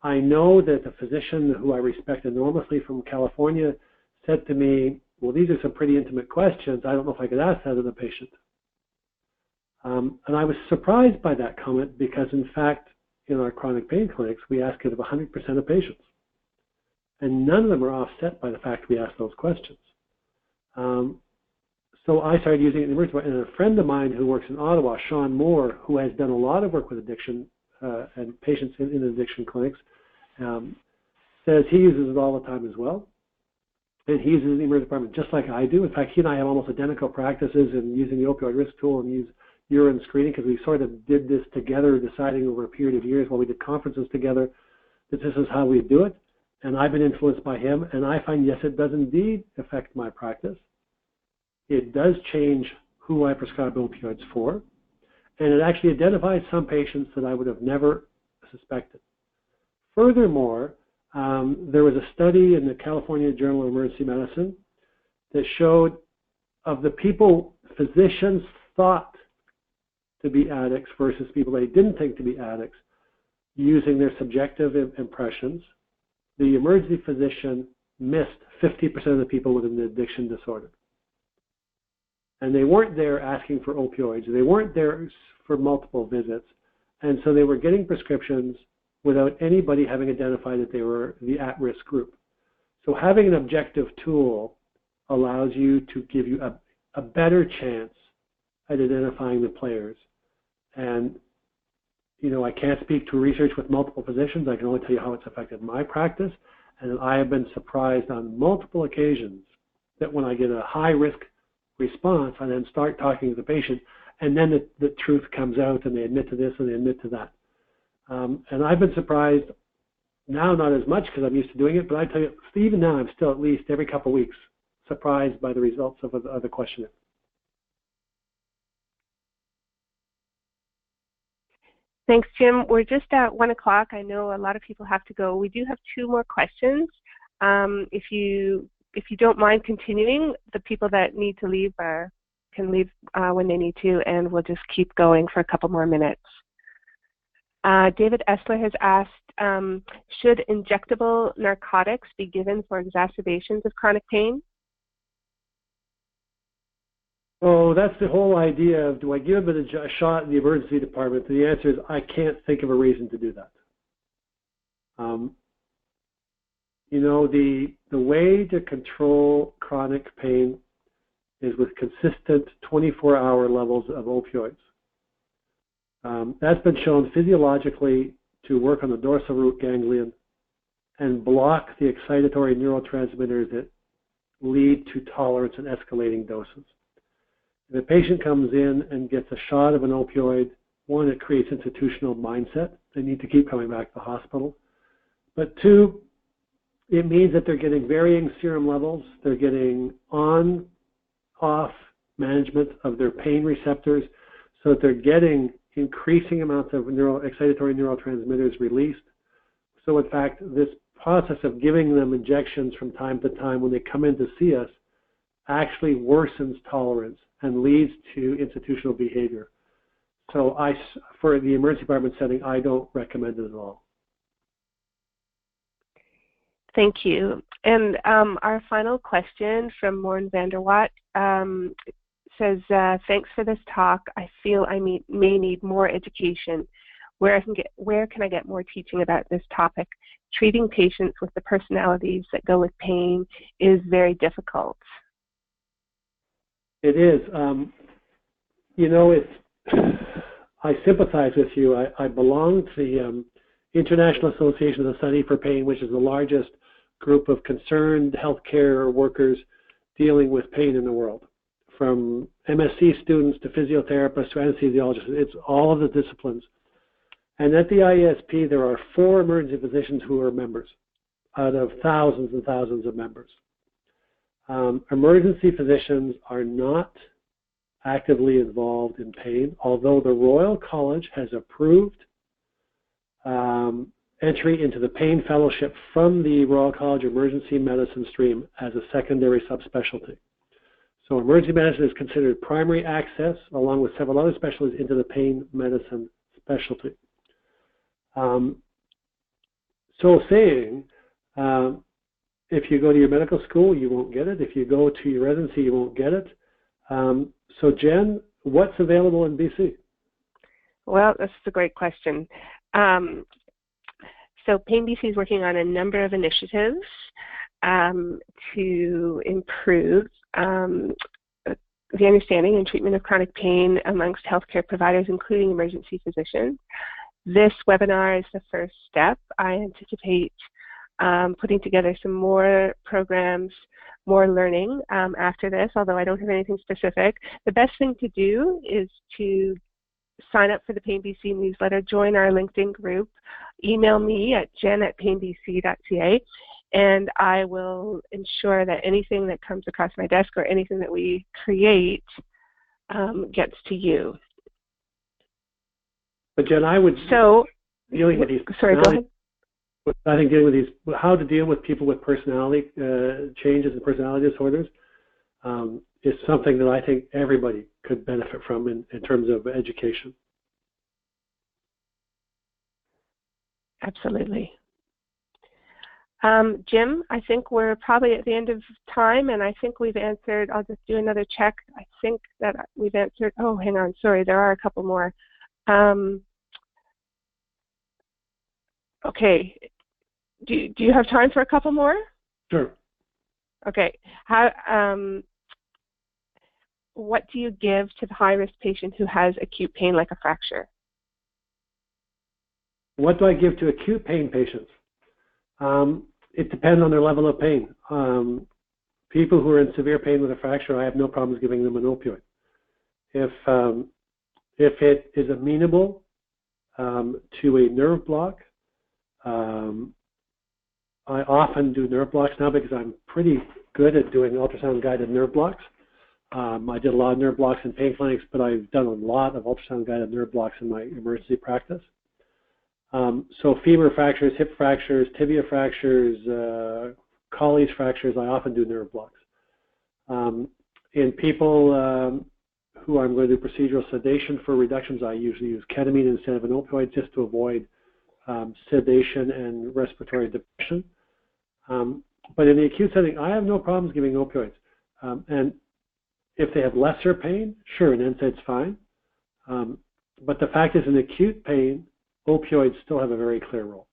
I know that the physician who I respect enormously from California said to me, well, these are some pretty intimate questions. I don't know if I could ask that of the patient. And I was surprised by that comment because, in fact, in our chronic pain clinics, we ask it of 100% of patients. And none of them are offset by the fact we ask those questions. So I started using it in the emergency department. And a friend of mine who works in Ottawa, Sean Moore, who has done a lot of work with addiction and patients in addiction clinics, says he uses it all the time as well. And he uses it in the emergency department just like I do. In fact, he and I have almost identical practices in using the opioid risk tool and use urine screening because we sort of did this together, deciding over a period of years while we did conferences together that this is how we do it. And I've been influenced by him, and I find, yes, it does indeed affect my practice. It does change who I prescribe opioids for, and it actually identifies some patients that I would have never suspected. Furthermore, there was a study in the California Journal of Emergency Medicine that showed of the people physicians thought to be addicts versus people they didn't think to be addicts using their subjective impressions, the emergency physician missed 50% of the people with an addiction disorder. And they weren't there asking for opioids. They weren't there for multiple visits. And so they were getting prescriptions without anybody having identified that they were the at-risk group. So having an objective tool allows you to give you a better chance at identifying the players. And, you know, I can't speak to research with multiple physicians. I can only tell you how it's affected my practice. And I have been surprised on multiple occasions that when I get a high-risk response, I then start talking to the patient, and then the truth comes out, and they admit to this and they admit to that. And I've been surprised, now not as much because I'm used to doing it, but I tell you, even now I'm still at least every couple of weeks surprised by the results of the questionnaire. Thanks, Jim. We're just at 1 o'clock. I know a lot of people have to go. We do have 2 more questions. If you don't mind continuing, the people that need to leave can leave when they need to, and we'll just keep going for a couple more minutes. David Essler has asked, should injectable narcotics be given for exacerbations of chronic pain? Oh, that's the whole idea of, do I give it a shot in the emergency department? The answer is, I can't think of a reason to do that. You know, the way to control chronic pain is with consistent 24-hour levels of opioids. That's been shown physiologically to work on the dorsal root ganglion and block the excitatory neurotransmitters that lead to tolerance and escalating doses. If a patient comes in and gets a shot of an opioid, one, it creates institutional mindset. They need to keep coming back to the hospital. But 2, it means that they're getting varying serum levels. They're getting on-off management of their pain receptors so that they're getting increasing amounts of excitatory neurotransmitters released. So in fact, this process of giving them injections from time to time when they come in to see us actually worsens tolerance and leads to institutional behavior. So for the emergency department setting, I don't recommend it at all. Thank you. And our final question from Morn Vanderwatt says, thanks for this talk. I feel I may need more education. Where can I get more teaching about this topic? Treating patients with the personalities that go with pain is very difficult. It is. You know, I sympathize with you. I belong to the International Association of the Society for Pain, which is the largest group of concerned healthcare workers dealing with pain in the world, from MSc students to physiotherapists to anesthesiologists. It's all of the disciplines. And at the IESP, there are 4 emergency physicians who are members out of thousands and thousands of members. Emergency physicians are not actively involved in pain, although the Royal College has approved entry into the pain fellowship from the Royal College Emergency Medicine stream as a secondary subspecialty. So emergency medicine is considered primary access, along with several other specialties, into the pain medicine specialty. So saying, if you go to your medical school, you won't get it. If you go to your residency, you won't get it. So Jen, what's available in BC? Well, that's a great question. So Pain BC is working on a number of initiatives to improve the understanding and treatment of chronic pain amongst healthcare providers, including emergency physicians. This webinar is the first step. I anticipate putting together some more programs, more learning after this, although I don't have anything specific. The best thing to do is to sign up for the Pain BC newsletter, join our LinkedIn group, email me at jen@painbc.ca, and I will ensure that anything that comes across my desk or anything that we create gets to you. But Jen, I would dealing with these. Sorry, go ahead. I think dealing with these, how to deal with people with personality changes and personality disorders is something that I think everybody could benefit from in terms of education. Absolutely. Jim, I think we're probably at the end of time, and I think we've answered. I'll just do another check. I think that we've answered. Oh, hang on. Sorry, there are a couple more. Okay. Do you have time for a couple more? Sure. Okay. What do you give to the high-risk patient who has acute pain like a fracture? What do I give to acute pain patients? It depends on their level of pain. People who are in severe pain with a fracture, I have no problems giving them an opioid. If it is amenable to a nerve block, I often do nerve blocks now because I'm pretty good at doing ultrasound-guided nerve blocks. I did a lot of nerve blocks in pain clinics, but I've done a lot of ultrasound-guided nerve blocks in my emergency practice. So femur fractures, hip fractures, tibia fractures, Colles fractures, I often do nerve blocks. In people who I'm going to do procedural sedation for reductions, I usually use ketamine instead of an opioid just to avoid sedation and respiratory depression. But in the acute setting, I have no problems giving opioids. And if they have lesser pain, sure, an NSAID's fine. But the fact is, in acute pain, opioids still have a very clear role.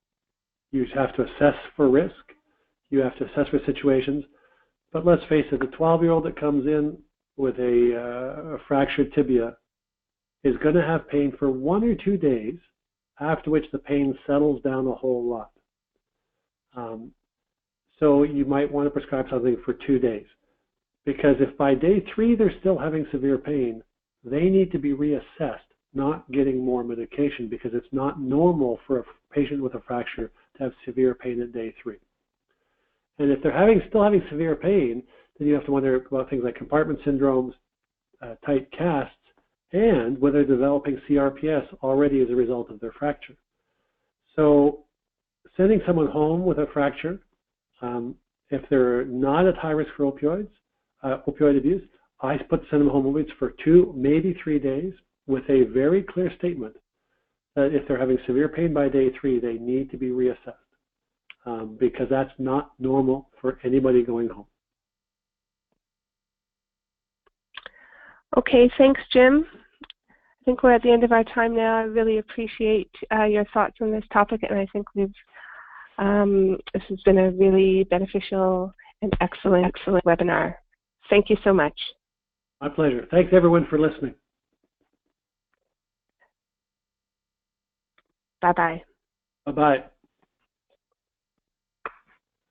You have to assess for risk. You have to assess for situations. But let's face it, the 12-year-old that comes in with a fractured tibia is going to have pain for 1 or 2 days, after which the pain settles down a whole lot. So you might want to prescribe something for 2 days. Because if by day 3 they're still having severe pain, they need to be reassessed, not getting more medication, because it's not normal for a patient with a fracture to have severe pain at day 3. And if they're still having severe pain, then you have to wonder about things like compartment syndromes, tight casts, and whether they're developing CRPS already as a result of their fracture. So sending someone home with a fracture, if they're not at high risk for opioid abuse, I send them home for 2, maybe 3 days with a very clear statement that if they're having severe pain by day 3, they need to be reassessed because that's not normal for anybody going home. Okay, thanks, Jim. I think we're at the end of our time now. I really appreciate your thoughts on this topic, and I think this has been a really beneficial and excellent webinar. Thank you so much. My pleasure. Thanks, everyone, for listening. Bye-bye. Bye-bye.